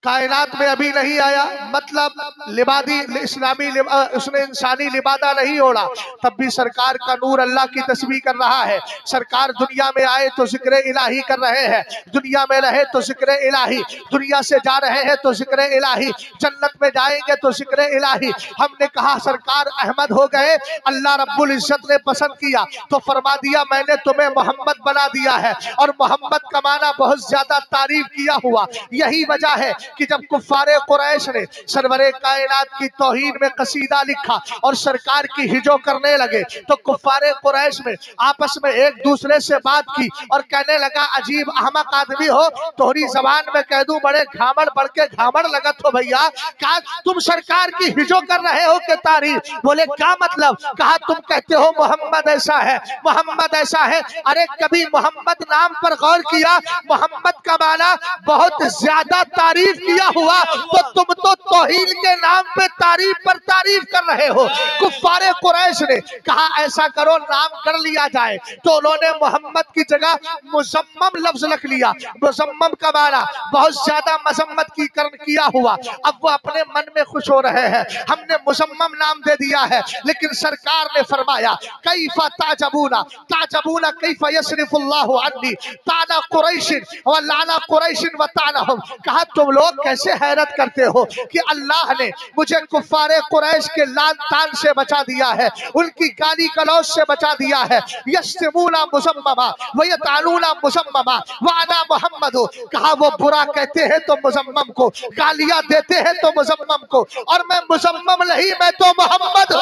कायनात में अभी नहीं आया, मतलब लिबादी इस्लामी उसने इंसानी लिबादा नहीं ओढ़ा, तब भी सरकार का नूर अल्लाह की तस्बीह कर रहा है। सरकार दुनिया में आए तो जिक्र इलाही कर रहे हैं, दुनिया में रहे तो जिक्र इलाही, दुनिया से जा रहे हैं तो जिक्र इलाही, जन्नत में जाएंगे तो जिक्र इलाही। हमने कहा सरकार अहमद हो गए, अल्लाह रब्बुल इज्जत ने पसंद किया तो फरमा दिया मैंने तुम्हें मोहम्मद बना दिया है। और मोहम्मद का माना बहुत ज्यादा तारीफ किया हुआ, यही वजह है कि जब कुफ्फारे कुरैश ने सरवरे कायनात की तौहीन में कसीदा लिखा और सरकार की हिजो करने लगे, तो कुफ्फारे कुरैश में आपस में एक दूसरे से बात की और कहने लगा, अजीब अहमक आदमी हो, तोहरी जबान में कह दूं बड़े घामड़ बढ़ के घामड़ लगत हो भैया, कहा तुम सरकार की हिजो कर रहे हो के तारीफ? बोले क्या मतलब? कहा तुम कहते हो मोहम्मद ऐसा है, मोहम्मद ऐसा है। अरे कभी मोहम्मद नाम पर गौर किया? मोहम्मद का माना बहुत ज्यादा तारीफ किया हुआ, तो तुम तो तौहीन के नाम पे तारीफ पर तारीफ कर रहे हो। कुफ्फारे कुरैश ने कहा ऐसा करो नाम कर लिया जाए, तो उन्होंने मोहम्मद की जगह मुजम्मम लफ्ज रख लिया। मुजम्मम का माना बहुत ज्यादा मजम्मत की किया हुआ। अब वो अपने मन में खुश हो रहे हैं, हमने मुजम्मम नाम दे दिया है, लेकिन सरकार ने फरमाया कैफा ताजबूना ताजबूना कैफा यस्रिफुल्लाहु अन्नी ताना कुरैशिन व लाना कुरैशिन व तानहुम। कहा तुम लोग कैसे हैरत करते हो कि अल्लाह ने मुझे कुफ्फारे कुरैश के लान तान से बचा दिया है, उनकी गाली गलौज से बचा दिया है। यस्रिफूना मुजम्ममा व यतालूना मुजम्ममा व अना मुहम्मद। कहा वो बुरा कहते हैं तो मुजम्मम को, गालियां देते हैं तो मुजम्मम को, और मैं मुजम्मम नहीं, मैं तो मोहम्मद हूँ।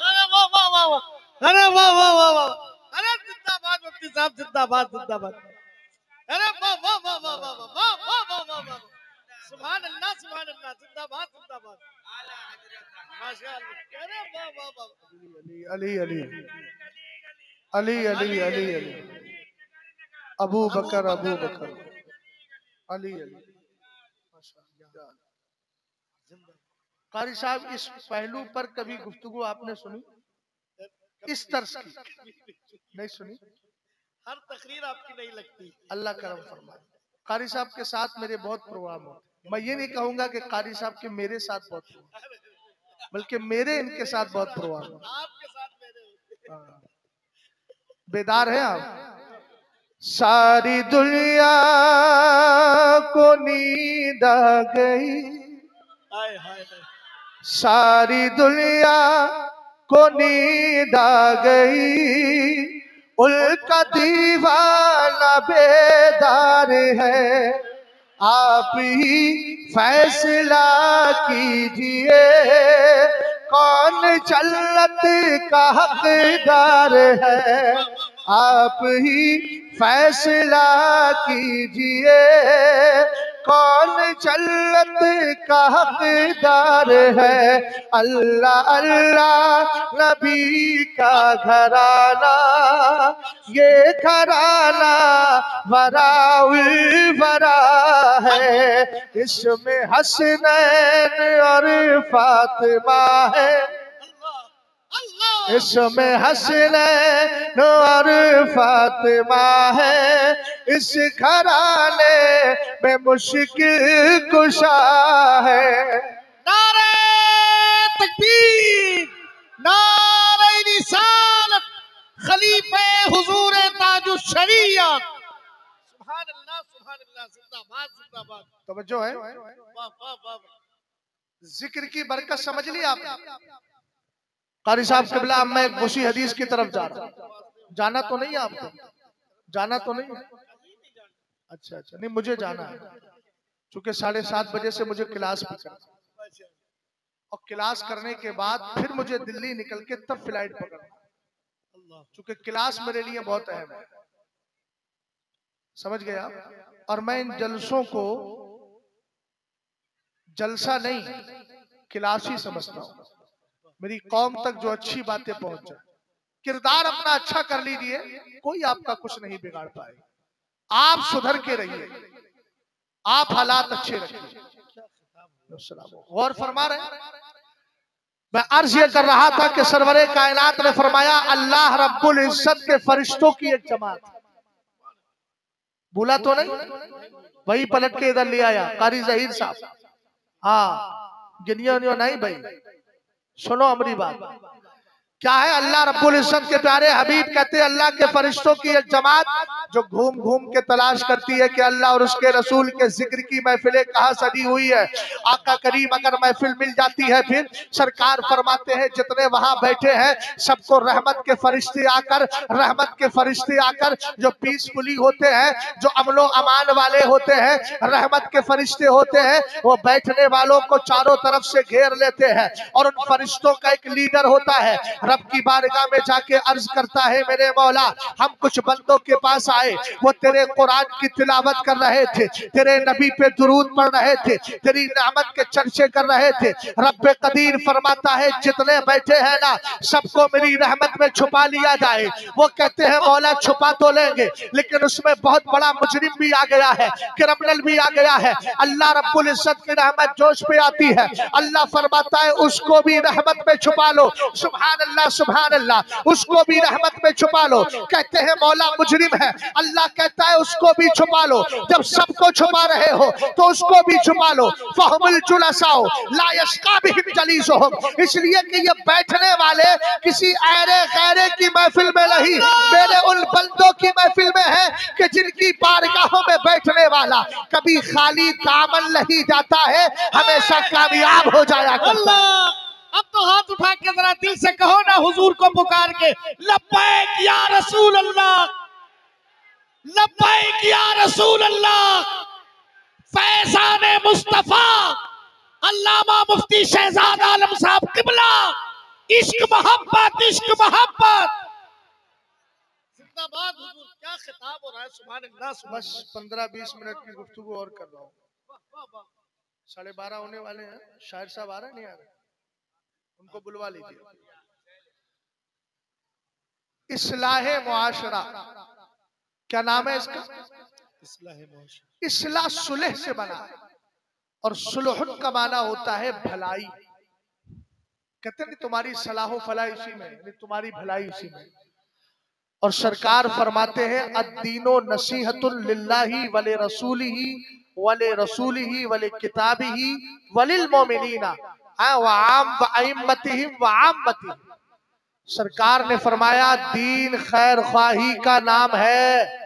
अरे वाह वाह वाह वाह, अरे वाह वाह वाह वाह, अरे जिंदाबाद मुफ्ती साहब, जिंदाबाद जिंदाबाद, अरे वाह वाह वाह वाह वाह वाह वाह वाह वाह वाह, सुभान अल्लाह सुभान अल्लाह, जिंदाबाद जिंदाबाद, माशाअल्लाह, अरे वाह वाह वाह। अली अली अली अली अली अली अबू बकर अबू बकर अली अली। कारी साहब इस पहलू पर कभी गुफ्तगू आपने सुनी? इस तर्ज की नहीं सुनी? हर तकरीर आपकी नहीं लगती। अल्लाह करम फरमाए। कारी साहब के साथ मेरे बहुत प्रोग्राम होते। मैं ये नहीं कहूंगा कि कारी साहब के मेरे साथ बहुत प्रोग्राम, बल्कि मेरे इनके साथ बहुत प्रोग्राम होते। आपके साथ मेरे होते। बेदार है आप? सारी दुनिया को नींद आ गई, हाय हाय, सारी दुनिया को नींद आ गई, उनका दीवाना बेदार है, आप ही फैसला कीजिए कौन जन्नत का हकदार है, आप ही फैसला कीजिए कौन जन्नत का हकदार है। अल्लाह अल्लाह नबी का घराना, ये घराना वराउल वरा है, इसमें हसनैन और फातिमा है, इसमें हसनैन और फातिमा है, इस घराने में मुश्किल कुशा है। नारे तकबीर, नारे रिसालत, खलीफे हुजूर ताजुश शरीयत, सुभान अल्लाह सुभान अल्लाह, जिंदाबाद जिंदाबाद। तवज्जो है? वाह वाह वाह, जिक्र की बरकत समझ ली आपने? कारी साहब क़िबला, अब मैं एक वसी हदीस की तरफ जा रहा हूँ। जाना तो नहीं आपको? जाना तो नहीं? अच्छा अच्छा, नहीं मुझे जाना है, चूंकि 7:30 बजे से मुझे क्लास पकड़ना, और क्लास करने के बाद फिर मुझे दिल्ली निकल के तब फ्लाइट पकड़ना, चूंकि क्लास मेरे लिए बहुत अहम है। समझ गए आप? और मैं इन जलसों को जलसा नहीं, क्लास ही समझता हूँ। मेरी कौम तक जो अच्छी बातें पहुंच जाए, किरदार अपना अच्छा कर लीजिए, कोई आपका कुछ नहीं बिगाड़ पाएगा। आप सुधर के रहिए, आप हालात अच्छे रखिए। गौर फरमा रहे हैं? मैं अर्ज ये कर रहा था कि सरवरे कायनात ने फरमाया अल्लाह रब्बुल इज्जत के फरिश्तों की एक जमात, भूला तो नहीं? वही पलट के इधर ले आया कारी जहीर साहब। हाँ गिनियो नहीं भाई, सुनो हमारी बात। क्या है? अल्लाह रब्बुल इज्जत के प्यारे हबीब कहते हैं अल्लाह के फरिश्तों की एक जमात जो घूम घूम के तलाश करती है कि अल्लाह और उसके रसूल के जिक्र की महफिलें कहाँ सजी हुई है। आका करीम अगर महफिल मिल जाती है, फिर सरकार फरमाते हैं जितने वहां बैठे हैं सबको रहमत के फरिश्ते आकर, रहमत के फरिश्ते आकर जो पीसफुली होते हैं, जो अमलो अमान वाले होते हैं, रहमत के फरिश्ते होते हैं, वो बैठने वालों को चारों तरफ से घेर लेते हैं। और उन फरिश्तों का एक लीडर होता है, रब की बारगाह में जाके अर्ज करता है, मेरे मौला हम कुछ बंदों के पास आए, वो तेरे कुरान की तिलावत कर रहे थे, तेरे नबी पे दुरूद पढ़ रहे थे, तेरी नेमत के चर्चे कर रहे थे। रब कदीर फरमाता है जितने बैठे हैं ना सबको मेरी रहमत में छुपा लिया जाए। वो कहते हैं मौला छुपा तो लेंगे, लेकिन उसमें बहुत बड़ा मुजरिम भी आ गया है, क्रिमिनल भी आ गया है। अल्लाह रब्बुल इज्जत की रहमत जोश पे आती है, अल्लाह फरमाता है उसको भी रहमत में छुपा लो। सुभान अल्लाह सुभान अल्लाह, उसको भी रहमत में छुपा लो। कहते हैं मौला मुजरिम है, अल्लाह कहता है उसको भी छुपा लो। जब सबको छुपा रहे हो तो उसको भी छुपा लो। फहुमुल जुलसाओ ला यश्का बिहिम जलीसुहुम, इसलिए कि ये बैठने वाले किसी ऐरे गैरे की महफिल में नहीं, मेरे उन बंदों की महफिल में है कि जिनकी बारगाहों में बैठने वाला कभी खाली दामन नहीं जाता है, हमेशा कामयाब हो जाया करता है। अब तो हाथ उठा के जरा दिल से कहो ना हुजूर को पुकार के, लब्बैक या रसूल अल्लाह, लब्बैक या रसूल अल्लाह। फैज़ान मुस्तफा अल्लामा मुफ्ती शहजाद आलम साहब किबला, इश्क मोहब्बत इश्क मोहब्बत। जिंदाबाद हुजूर, क्या खिताब हो रहा है। सुभान अल्लाह। बस 15-20 मिनट की गुफ्तगू और कर रहा हूँ, 12:30 होने वाले हैं। शायर साहब आ रहे नहीं आ रहे, उनको बुलवा लीजिए। इस्लाहे मुआशरा, क्या नाम है इसका? इस्लाह सुलह से बना है, और सुलह का माना होता है भलाई। कहते नहीं तुम्हारी सलाह फला इसी में, तुम्हारी भलाई इसी में। और सरकार फरमाते हैं अद्दीनो नसीहतुन लिल्लाही वले रसूलिही वले रसूलिही वले किताबिही वलिल मोमिनीना व आम व अइम्मतिहिम व आम्मतिहिम। सरकार ने फरमाया दीन खैर ख्वाही का नाम है।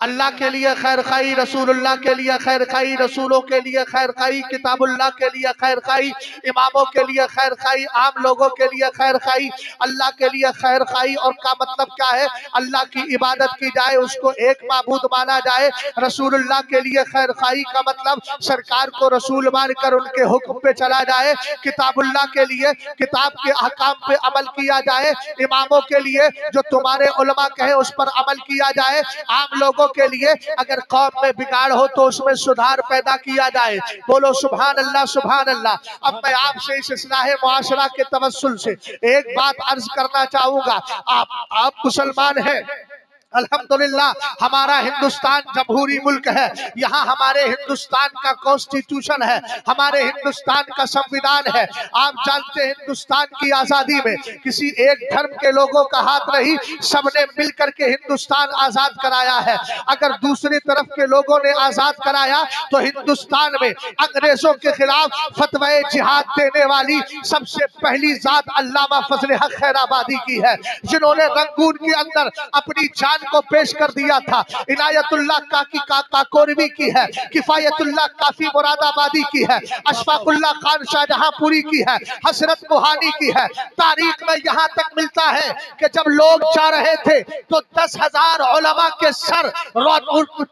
अल्लाह के लिए खैर खाई, रसूलुल्लाह के लिए खैर खाई, रसूलों के लिए खैर खाई, किताबुल्लाह के लिए खैर खाई, इमामों के लिए खैर खाई, आम लोगों के लिए खैर खाई, अल्लाह के लिए खैर खाई। और का मतलब क्या है? अल्लाह की इबादत की जाए, उसको एक माबूद माना जाए। रसूलुल्लाह के लिए खैर खाई का मतलब सरकार को रसूल मानकर उनके हुक्म पे चला जाए। किताबुल्लाह के लिए किताब के अहकाम पे अमल किया जाए। इमामों के लिए जो तुम्हारे उलमा कहे उस पर अमल किया जाए। आम लोगों के लिए अगर कौम में बिगाड़ हो तो उसमें सुधार पैदा किया जाए। बोलो सुभान अल्लाह सुभान अल्लाह। अब मैं आपसे इस इस्लाह मुआशरा के तवस्सुल से एक बात अर्ज करना चाहूंगा। आप मुसलमान हैं, अल्हम्दुलिल्लाह हमारा हिंदुस्तान जमहूरी मुल्क है। यहाँ हमारे हिंदुस्तान का कॉन्स्टिट्यूशन है, हमारे हिंदुस्तान का संविधान है। आप जानते हैं हिंदुस्तान की आजादी में किसी एक धर्म के लोगों का हाथ नहीं, सबने मिलकर के हिंदुस्तान आजाद कराया है। अगर दूसरी तरफ के लोगों ने आजाद कराया तो हिंदुस्तान में अंग्रेजों के खिलाफ फतवा जिहाद देने वाली सबसे पहली जात अल्लामा फजल हक खैराबादी की है, जिन्होंने रंगून के अंदर अपनी जान को पेश कर दिया था। इनायतुल्लाह काकोरवी की है, किफायतुल्लाह काफी मुरादाबादी की है, अशफाकुल्लाह खान शाहजहांपुरी की है, हसरत मोहानी की है। तारीख में यहाँ तक मिलता है कि जब लोग जा रहे थे तो 10,000 उलमा के सर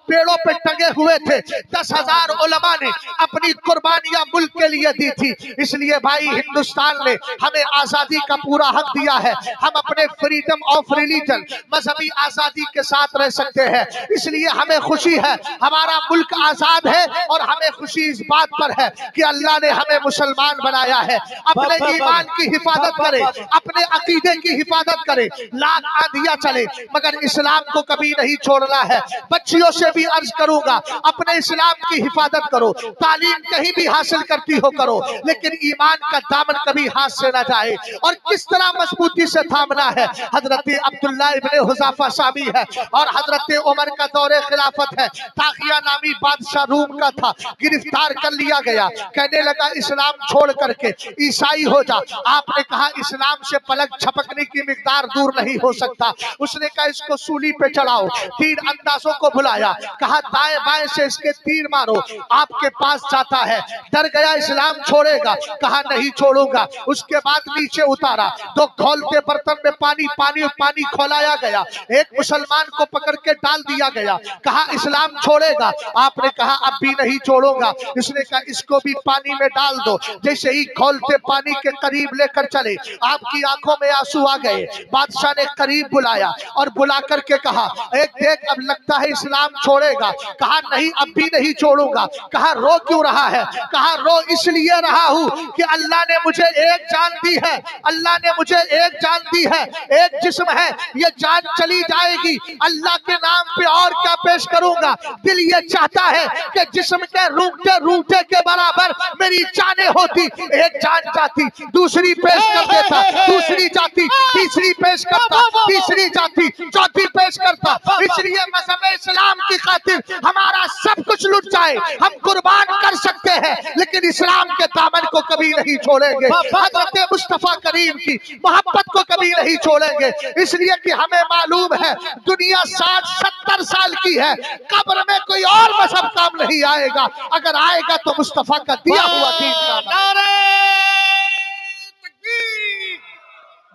पेड़ों पे टंगे हुए थे। 10,000 उलमा ने अपनी कुर्बानियां मुल्क के लिए दी थी। इसलिए भाई हिंदुस्तान ने हमें आजादी का पूरा हक दिया है। हम अपने फ्रीडम ऑफ रिलीजन, मजहबी आजादी के साथ रह सकते हैं। इसलिए हमें खुशी है, हमारा मुल्क आजाद है और हमें खुशी इस बात पर है कि अल्लाह ने हमें मुसलमान बनाया है। अपने ईमान की हिफाजत करें, अपने अकीदे की हिफाजत करें, लाख आंधियां चले मगर इस्लाम को कभी नहीं छोड़ना है। बच्चियों से भी अर्ज करूंगा अपने इस्लाम की हिफाजत करो। तालीम कहीं भी हासिल करती हो करो, लेकिन ईमान का दामन कभी हाथ से ना जाए। और किस तरह मजबूती से थामना है। हजरत अब्दुल्लाह इब्ने हुज़ाफा सामी है और हजरत उमर का दौरे खिलाफत है। ताकिया नामी बादशाह रूम का था, गिरफ्तार कर लिया गया। कहने लगा इस्लाम छोड़ करके ईसाई हो जा। आपने कहा इस्लाम से पलक झपकने की मिकदार दूर नहीं हो सकता। उसने कहा इसको सूली पे चढ़ाओ। तीर अंदाजों को बुलाया, कहा दाएं बाएं से इसके तीर मारो, आपके पास जाता है। डर गया इस्लाम छोड़ेगा, कहा नहीं छोड़ूंगा। उसके बाद नीचे उतारा, तो खौलते बर्तन में पानी पानी पानी खौलाया गया। एक मुसलमान को पकड़ के डाल दिया गया, कहा इस्लाम छोड़ेगा। आपने कहा अब भी नहीं छोड़ूंगा। इसने कहा इसको भी पानी में डाल दो। जैसे ही खौलते पानी के करीब लेकर चले, आपकी आंखों में आंसू आ गए। बादशाह ने करीब बुलाया और बुला करके कहा एक देख अब लगता है इस्लाम छोड़ेगा। कहा नहीं अब भी नहीं छोड़ूंगा। कहा रो क्यों रहा है? कहा रो इसलिए रहा हूं कि अल्लाह ने मुझे एक जान दी है, अल्लाह ने मुझे एक जान दी है। एक जिस्म है, ये जान चली जाएगी, अल्लाह के नाम पे और क्या पेश करूंगा। दिल ये चाहता है कि जिस्म के रूठे रूठे के बराबर मेरी जानें होती। एक जान जाती, दूसरी पेश कर देता, दूसरी जाती, तीसरी पेश करता, तीसरी जाती, चौथी पेश करता। इसलिए मज़हब इस्लाम की खातिर हमारा सब कुछ लुट जाए हम कुर्बान कर सकते हैं, लेकिन इस्लाम के दामन को कभी नहीं छोड़ेंगे। हज़रत मुस्तफा करीम की मोहब्बत को कभी नहीं छोड़ेंगे। इसलिए कि हमें मालूम है दुनिया 60-70 साल की है, कब्र में कोई और मजहब काम नहीं आएगा। अगर आएगा तो मुस्तफा का दिया हुआ दीन काम आएगा।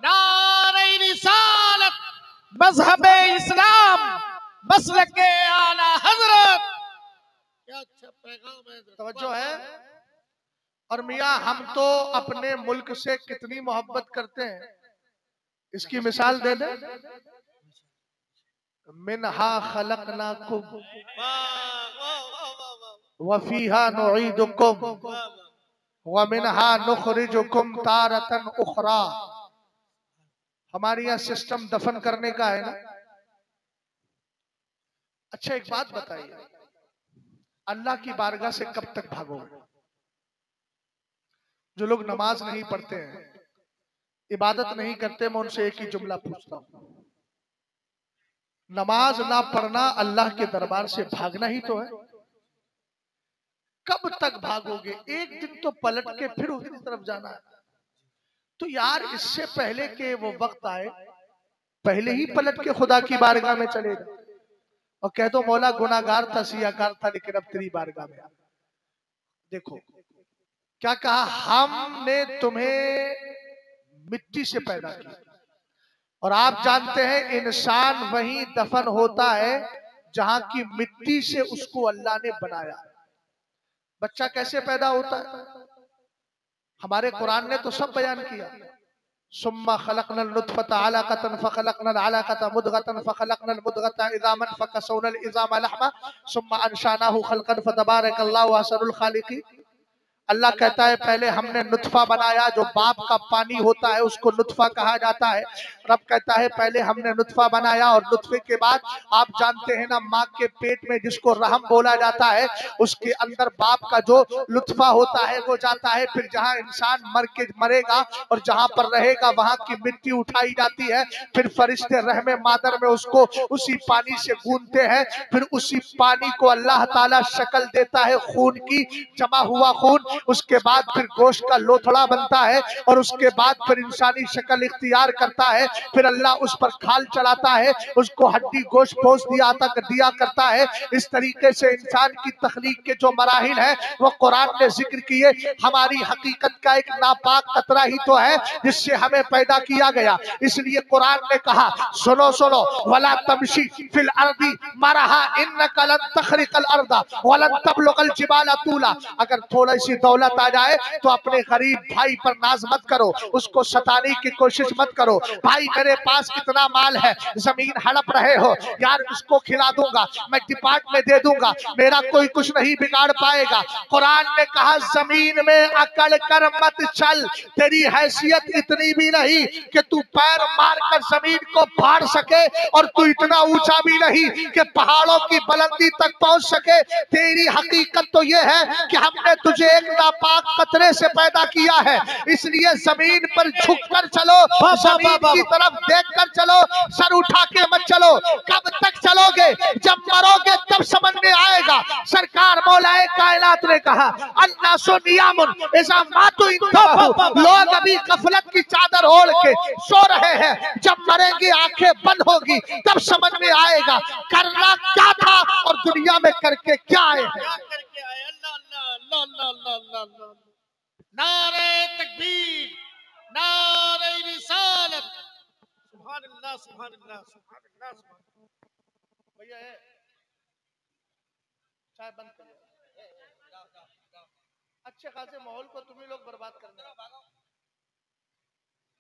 नारे रिसालत, मजहब इस्लाम, मसलक आला हजरत। क्या अच्छा पैगाम है, तवज्जो है। और मियाँ हम तो अपने मुल्क से कितनी मोहब्बत करते हैं, इसकी मिसाल दे दे। मिनहा खलकनाकुम व फीहा नुईदुकुम व मिनहा नुखरिजुकुम तारतन उखरा। हमारे यहाँ सिस्टम दफन करने का है ना। अच्छा एक बात बताइए, अल्लाह की बारगाह से कब तक भागोगे? जो लोग नमाज नहीं पढ़ते हैं, इबादत नहीं करते, मैं उनसे एक ही जुमला पूछता हूं, नमाज ना पढ़ना अल्लाह के दरबार से भागना ही तो है। कब तक भागोगे? एक दिन तो पलट के फिर उसी तरफ जाना है। तो यार इससे पहले के वो वक्त आए, पहले ही पलट के खुदा की बारगाह में चले जाओ और कह दो मौला गुनाहगार था, सियाकार था, लेकिन अब तेरी बारगाह में। देखो क्या कहा, हमने तुम्हें मिट्टी से पैदा किया और आप जानते हैं इंसान वहीं दफन होता है जहां की मिट्टी से उसको अल्लाह ने बनाया। बच्चा कैसे पैदा होता है? हमारे कुरान ने तो सब बयान किया। सुम्मा खलकनल नुत्फता अलकतन फखलकनल अलकता मुदगतन फखलकनल मुदगता इज़ामन फकसौनल इज़ाम लहमा सुम्मा अंशानाहु खल्कन फतबारकल्लाहु अहसनुल खालिकीन। अल्लाह कहता है पहले हमने नुत्फा बनाया, जो बाप का पानी होता है उसको नुत्फा कहा जाता है। रब कहता है पहले हमने नुत्फा बनाया और नुत्फे के बाद आप जानते हैं ना, माँ के पेट में जिसको रहम बोला जाता है, उसके अंदर बाप का जो लुत्फा होता है वो जाता है। फिर जहाँ इंसान मरेगा और जहाँ पर रहेगा वहाँ की मिट्टी उठाई जाती है। फिर फरिश्ते रहमे मादर में उसको उसी पानी से गूंथते हैं। फिर उसी पानी को अल्लाह ताला शक्ल देता है खून की, जमा हुआ खून। उसके बाद फिर गोश्त का लोथड़ा बनता है और उसके बाद फिर इंसानी शक्ल इख्तियार करता है। फिर अल्लाह उस पर खाल चढ़ाता है, उसको हड्डी गोश्त पोष दिया करता है। इस तरीके से इंसान की तख्लीक के जो मराहिल है वो कुरान ने जिक्र किए। हमारी हकीकत का एक नापाक कतरा ही तो है जिससे हमें पैदा किया गया। इसलिए कुरान ने कहा सुनो सुनो, वला तमशी फिल अर्दी मरहा इन्नका लन तखरिकल अर्दा वलन तबलुगल जिबाला तूला। अगर थोड़ी सी दौलत आ जाए तो अपने गरीब भाई पर नाज मत करो, उसको सताने की कोशिश मत करो। भाई मेरे पास इतना माल है, जमीन हड़प रहे हो, यार उसको खिला दूंगा, मैं डिपार्ट में दे दूंगा, मेरा कोई कुछ नहीं बिगाड़ पाएगा। कुरान ने कहा जमीन में अकड़ कर मत चल, तेरी हैसियत इतनी भी नहीं कि तू पैर मार कर जमीन को फाड़ सके और तू इतना ऊंचा भी नहीं कि पहाड़ों की बुलंदी तक पहुंच सके। तेरी हकीकत तो यह है कि हमने तुझे एक अल्लाह पाक कतरे से पैदा किया है, इसलिए जमीन पर झुककर चलो, जमीन की तरफ देखकर चलो, सर उठा के मत चलो। कब तक चलोगे? जब मरोगे तब समझ में आएगा। सरकार मौलाए कायनात ने कहा, अन्ना सुनियामुन ऐसा मातु इंतबहु, लोग अभी गफलत की चादर ओढ़ के सो रहे हैं, जब मरेंगे आंखें बंद होगी तब समझ में आएगा करना क्या था और दुनिया में करके क्या आए हैं। नारे तकबीर, नारे रिसालत, सुभान अल्लाह, सुभान अल्लाह, सुभान अल्लाह। भैया चाय बंद कर, अच्छे खासे माहौल को तुम ही लोग बर्बाद करने।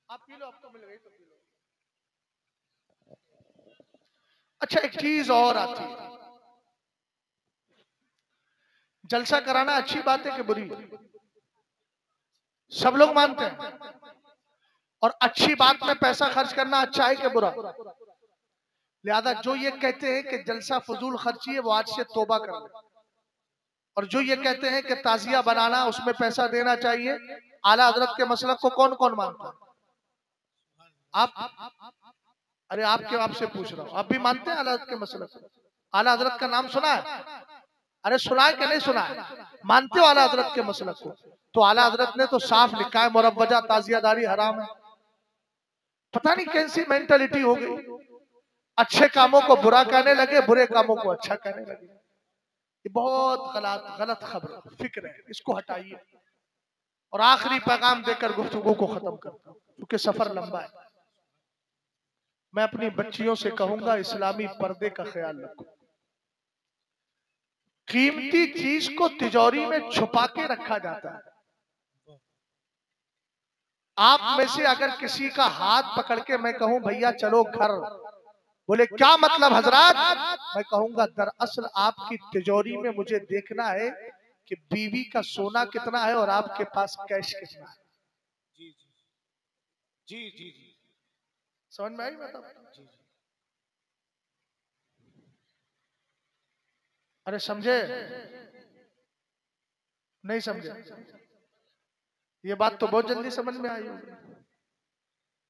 आप पी लो, अब तो मिल गई तो पी लो। अच्छा, एक चीज और आती है, जलसा कराना अच्छी बात है कि बुरी? सब लोग मानते हैं। और अच्छी बात में पैसा खर्च करना अच्छा है कि बुरा? लिहाजा जो ये कहते हैं कि जलसा फजूल खर्ची है, वो आज से तौबा कर ले। और जो ये कहते हैं कि ताजिया बनाना उसमें पैसा देना चाहिए, आला हजरत के मसलक को कौन कौन मानता है? आप? अरे आपसे पूछ रहा हूँ, आप भी मानते हैं आला हजरत के मसलक को? आला हजरत का नाम सुना है? अरे सुना है कि नहीं सुना है? मानते हो आला हजरत के मसलक को? तो आला हजरत ने तो साफ लिखा है मुरव्वजा ताजियादारी हराम है। पता नहीं कैसी मेंटालिटी हो गई, अच्छे कामों को बुरा कहने लगे, बुरे कामों को अच्छा कहने लगे। ये बहुत गलत खबर फिक्र है, इसको हटाइए। और आखिरी पैगाम देकर गुफ्तगू को खत्म करता हूं क्योंकि सफर लंबा है। मैं अपनी बच्चियों से कहूंगा, इस्लामी पर्दे का ख्याल रखो। कीमती चीज को तिजोरी में छुपा के रखा जाता है। आप में से अगर किसी का हाथ पकड़ के मैं कहूं भैया चलो घर, बोले क्या मतलब हजरात? मैं कहूंगा दरअसल आपकी तिजोरी में मुझे देखना है कि बीवी का सोना कितना है और आपके पास कैश कितना है। जी जी जी जी जी, समझ में आई मतलब? अरे समझे नहीं समझे? ये बात तो बहुत जल्दी समझ में आई होगी,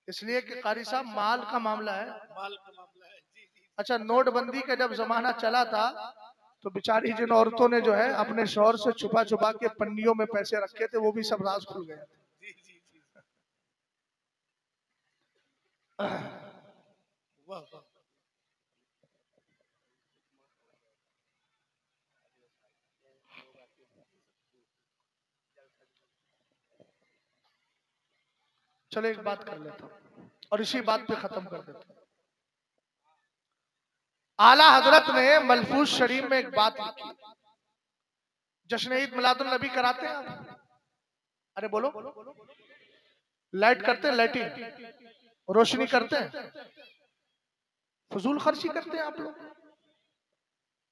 इसलिए कि कारी साहब माल का मामला है। माल का मामला है। जी जी। अच्छा, नोटबंदी का जब जमाना चला था तो बेचारी जिन औरतों ने जो है अपने शौहर से छुपा छुपा के पन्नियों में पैसे रखे थे, वो भी सब राज खुल गए। जी जी जी, वाह वाह। चलो एक बात कर लेता हूं और इसी बात पे खत्म कर देता हूं। आला हजरत ने मलफूज शरीफ में एक बात लिखी, जश्न ईद मिलादुल नबी कराते हैं? अरे बोलो, लाइट करते हैं, लाइटिंग रोशनी करते हैं, फजूल खर्ची करते हैं आप लोग?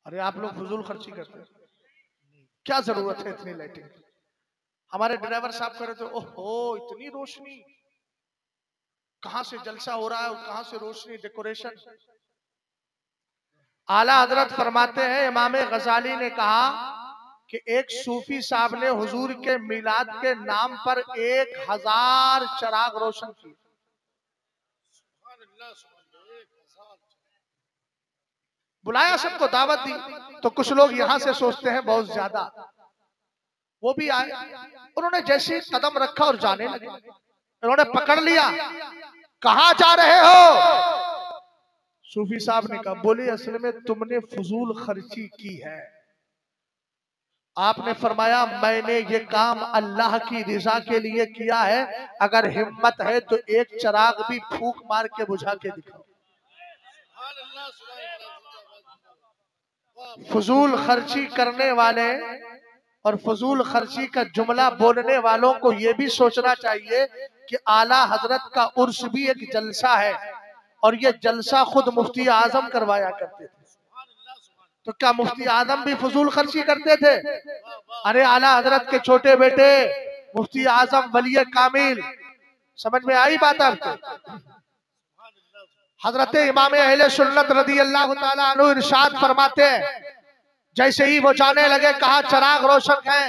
अरे आप लोग फजूल खर्ची करते हैं, क्या जरूरत है इतनी लाइटिंग? हमारे ड्राइवर साहब कह रहे थे, ओहो इतनी रोशनी, कहां से जलसा हो रहा है और कहां से रोशनी, डेकोरेशन। आला हजरत फरमाते हैं, इमाम गजाली ने कहा कि एक सूफी साहब ने हुजूर के मिलाद के नाम पर 1000 चिराग रोशन किए। बुलाया, सबको दावत दी, तो कुछ लोग यहां से सोचते हैं बहुत ज्यादा, वो भी आए। उन्होंने जैसे कदम रखा और जाने लगे, उन्होंने पकड़ लिया, कहां जा रहे हो? सूफी साहब ने कहा, बोले असल में तुमने फजूल खर्ची की है। आपने फरमाया, मैंने ये काम अल्लाह की रिजा के लिए किया है, अगर हिम्मत है तो एक चिराग भी फूंक मार के बुझा के दिखाओ। फजूल खर्ची करने वाले और फजूल खर्ची का जुमला बोलने वालों को यह भी सोचना चाहिए कि आला हजरत का उर्स भी एक जलसा है और ये जलसा खुद मुफ्ती आजम करवाया करते थे। तो क्या मुफ्ती आजम भी फजूल खर्ची करते थे? अरे आला हजरत के छोटे बेटे मुफ्ती आजम वली कामिल, समझ में आई बात आपको? हजरत इमाम अहले सुन्नत रदी अल्लाह ताला अन्हु इरशाद फरमाते हैं, जैसे ही वो जाने लगे, कहा चिराग रोशन है,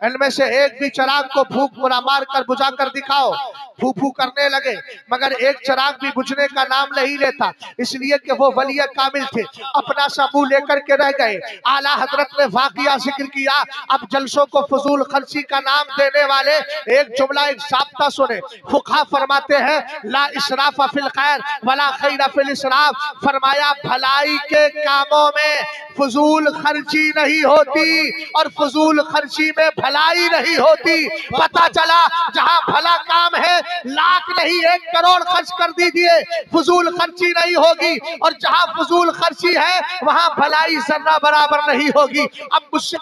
इनमें से एक भी चिराग को फूंक बुरा मार कर बुझा कर दिखाओ। फू फू करने लगे मगर एक चिराग भी बुझने का नाम नहीं लेता, इसलिए कि वो वली कामिल थे, अपना सा मुंह लेकर के रह गए। आला हजरत ने वाकया जिक्र किया। अब जलसों को फजूल खर्ची का नाम देने वाले एक जुमला एक साब्ता सुने। फुकहा फरमाते हैं ला इसराफ फिल खैर वला खैर फिल इसराफ, फरमाया भलाई के कामों में फजूल खर्ची नहीं होती और फजूल खर्ची में भलाई नहीं होती। पता चला जहां भला काम है लाख नहीं 1 करोड़ खर्च कर दीजिए, फजूल खर्ची नहीं होगी, और जहां फजूल खर्ची है वहां भलाई जर्रा बराबर नहीं होगी। अब मुझसे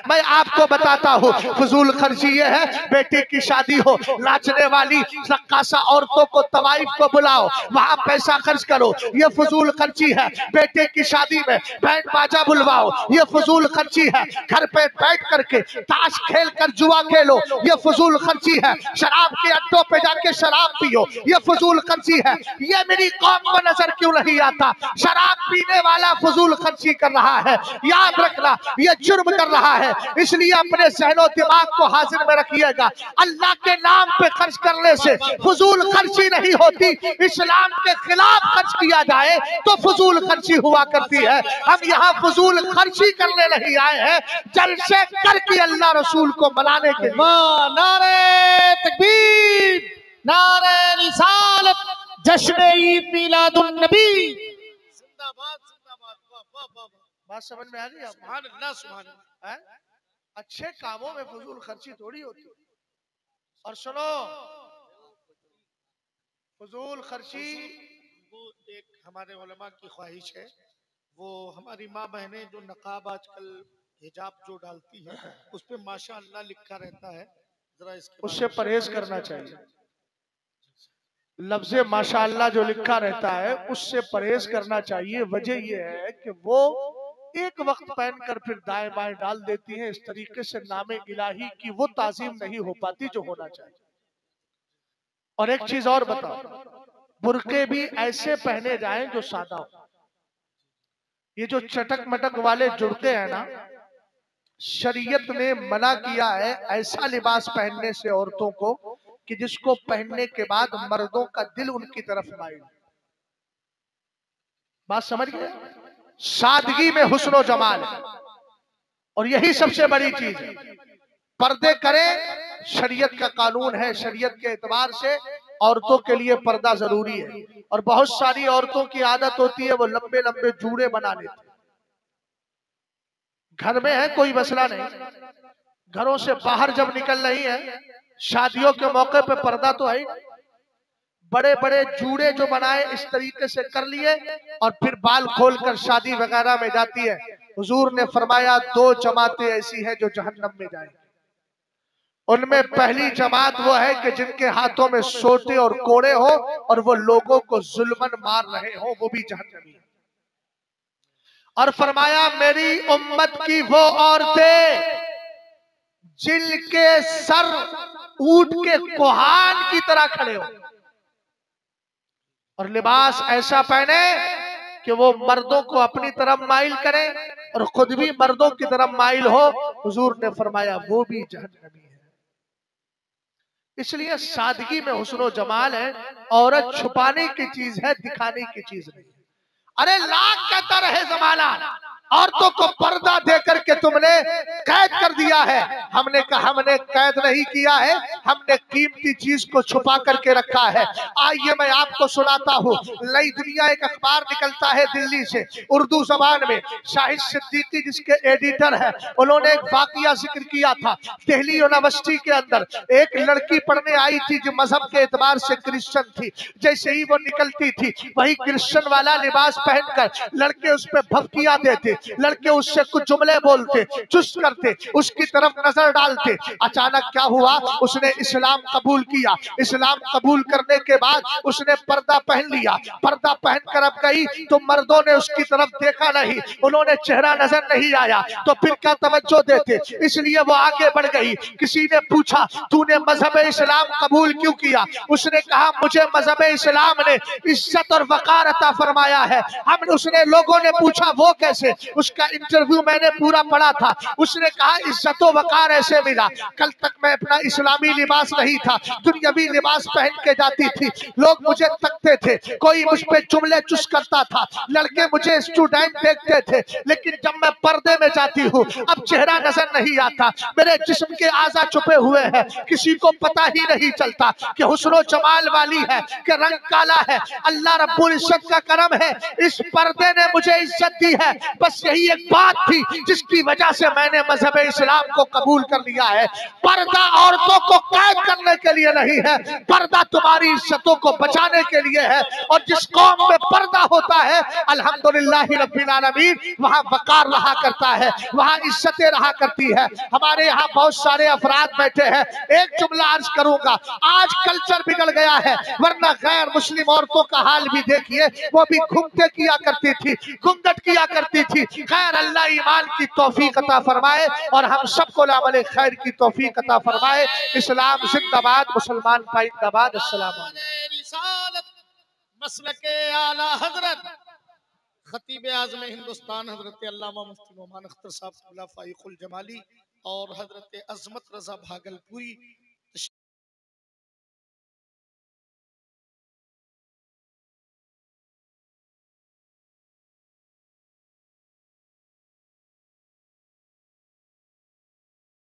मैं आपको बताता हूँ फजूल खर्ची ये है, बेटे की शादी हो, नाचने वाली रक्कासा औरतों को तवाइफ को बुलाओ, वहां पैसा खर्च करो, ये फजूल खर्ची है। बेटे की शादी में बैंड बाजा बुलवाओ, ये फजूल खर्ची है। घर पे बैठ करके ताश खेल कर जुआ खेलो, ये फजूल खर्ची है। शराब के अड्डों पे जाके शराब पियो, ये फजूल खर्ची है। ये मेरी कौम को नजर क्यों नहीं आता? शराब पीने वाला फजूल खर्ची कर रहा है, याद रखना ये जुर्म कर रहा है। इसलिए अपने ज़हनो दिमाग को हाजिर में रखिएगा, अल्लाह के नाम पे खर्च करने से फजूल खर्ची नहीं होती। इस्लाम के खिलाफ खर्च किया जाए तो फजूल खर्ची हुआ करती है। हम यहाँ फजूल खर्ची करने नहीं आए हैं, जलसे करके अल्लाह रसूल को मनाने के लिए। नारे तकबीर, नारे रिसालत, जश्न ईद मिलादुन नबी। जिंदाबाद जिंदाबाद। वाह वाह वाह। बात समझ में आ गई? सुभान अल्लाह सुभान अल्लाह। अच्छे कामों में फजूल खर्ची थोड़ी होती। और सुनो, फजूल खर्ची वो एक हमारे उलमा की ख्वाहिश है, वो हमारी माँ बहनें जो नकाब आजकल हिजाब जो डालती है उस पे माशाअल्लाह लिखा रहता है, जरा इसके उससे परहेज करना चाहिए। लफ्ज़े माशाअल्लाह जो लिखा रहता है उससे परहेज करना चाहिए। वजह यह है कि वो एक वक्त पहनकर फिर दाएं बाएं डाल देती हैं। इस तरीके से नामे इलाही की वो ताजीम नहीं हो पाती जो होना चाहिए। और एक चीज और बताओ, बुरके भी ऐसे पहने जाएं जो सादा हो। ये जो चटक मटक वाले जुड़ते हैं ना, शरीयत ने मना किया है ऐसा लिबास पहनने से औरतों को कि जिसको पहनने के बाद मर्दों का दिल उनकी तरफ माइल। बात समझ गए? सादगी में हुस्न जमाल है, और यही सबसे बड़ी चीज है। पर्दे करें, शरीयत का कानून है, शरीयत के एतबार से औरतों के लिए पर्दा जरूरी है। और बहुत सारी औरतों की आदत होती है वो लंबे लंबे जूड़े बना लेती। घर में है कोई मसला नहीं, घरों से बाहर जब निकल रही है, शादियों के मौके पे पर्दा तो है, बड़े बड़े जूड़े जो बनाए इस तरीके से कर लिए और फिर बाल खोलकर शादी वगैरह में जाती है। हुजूर ने फरमाया 2 जमातें ऐसी हैं जो जहन्नम में जाएंगी। उनमें पहली जमात वो है कि जिनके हाथों में सोटे और कोड़े हो और वो लोगों को जुल्मन मार रहे हो, वो भी जहन्नमी है। और फरमाया मेरी उम्मत की वो औरतें जिनके सर ऊंट के कोहान की तरह खड़े हो, और लिबास ऐसा पहने कि वो मर्दों को अपनी तरफ माइल करे और खुद भी मर्दों की तरफ माइल हो। हुजूर ने फरमाया वो भी जहन्नमी है। इसलिए सादगी में हुस्न जमाल है। औरत छुपाने की चीज है, दिखाने की चीज नहीं। अरे लाख कहता रहे जमाना, औरतों को पर्दा दे करके तुमने कैद कर दिया है। हमने कहा हमने कैद नहीं किया है, हमने कीमती चीज को छुपा करके रखा है। आइए मैं आपको सुनाता हूँ। नई दुनिया एक अखबार निकलता है दिल्ली से, उर्दू जबान में। शाहिद सिद्दीकी जिसके एडिटर है, उन्होंने एक वाकया जिक्र किया था। दिल्ली यूनिवर्सिटी के अंदर एक लड़की पढ़ने आई थी जो मजहब के एतबार से क्रिश्चियन थी। जैसे ही वो निकलती थी वही क्रिश्चियन वाला लिबास पहनकर लड़के उस पर भभकिया देते, लड़के उससे कुछ जुमले बोलते, चुस्त करते, उसकी तरफ नजर डालते। अचानक क्या हुआ, उसने इस्लाम कबूल किया। इस्लाम कबूल करने के बाद उसने पर्दा पहन लिया। पर्दा पहनकर अब गई तो मर्दों ने उसकी तरफ देखा नहीं, उन्होंने चेहरा नजर नहीं आया तो फिर क्या तवज्जो देते, इसलिए वो आगे बढ़ गई। किसी ने पूछा तूने मजहब इस्लाम कबूल क्यों किया? उसने कहा मुझे मजहब इस्लाम ने इज्जत और वकार अता फरमाया है। उसने लोगों ने पूछा वो कैसे? उसका इंटरव्यू मैंने पूरा पढ़ा था। उसने कहा इज्जत और वकार ऐसे मिला, कल तक मैं अपना इस्लामी लिबास नहीं था, दुनियावी लिबास पहन के जाती थी, लोग मुझे तकते थे, कोई मुझ पे जुमले चुस करता था, लड़के मुझे स्टूडेंट देखते थे, लेकिन जब मैं पर्दे में जाती हूँ अब चेहरा नजर नहीं आता, मेरे जिस्म के आज़ा छुपे हुए हैं, किसी को पता ही नहीं चलता कि हुस्न जमाल वाली है कि रंग काला है। अल्लाह रब्बुल इज्जत का करम है, इस पर्दे ने मुझे इज्जत दी है। बस यही एक बात थी जिसकी वजह से मैंने मजहब इस्लाम को कबूल कर लिया है। पर्दा औरतों को कैद करने के लिए नहीं है, पर्दा तुम्हारी इज्जतों को बचाने के लिए है। और जिस कौम में पर्दा होता है अल्हम्दुलिल्लाह रब्बिल आलमीन, वहाँ वकार रहा करता है, वहाँ इज्जतें रहा करती है। हमारे यहाँ बहुत सारे अफराद बैठे हैं, एक जुमला अर्ज करूंगा, आज कल्चर बिगड़ गया है, वरना गैर मुस्लिम औरतों का हाल भी देखिए, वो भी घूमते किया करती थी, घूंघट किया करती थी। खैर अल्लाह ईमान की तौफीक अता फरमाए और हम सबको अमल खैर की तौफीक अता फरमाए। इस्लाम जिंदाबाद, मुसलमान जिंदाबाद। अस्सलाम वालेकुम। मसलके आला हजरत खतीब आज़म हिंदुस्तान हजरत अल्लामा मुफ्ती नोमान अख्तर साहब खुलाफाए कुल जमाली और हजरत अजमत रजा भागलपुरी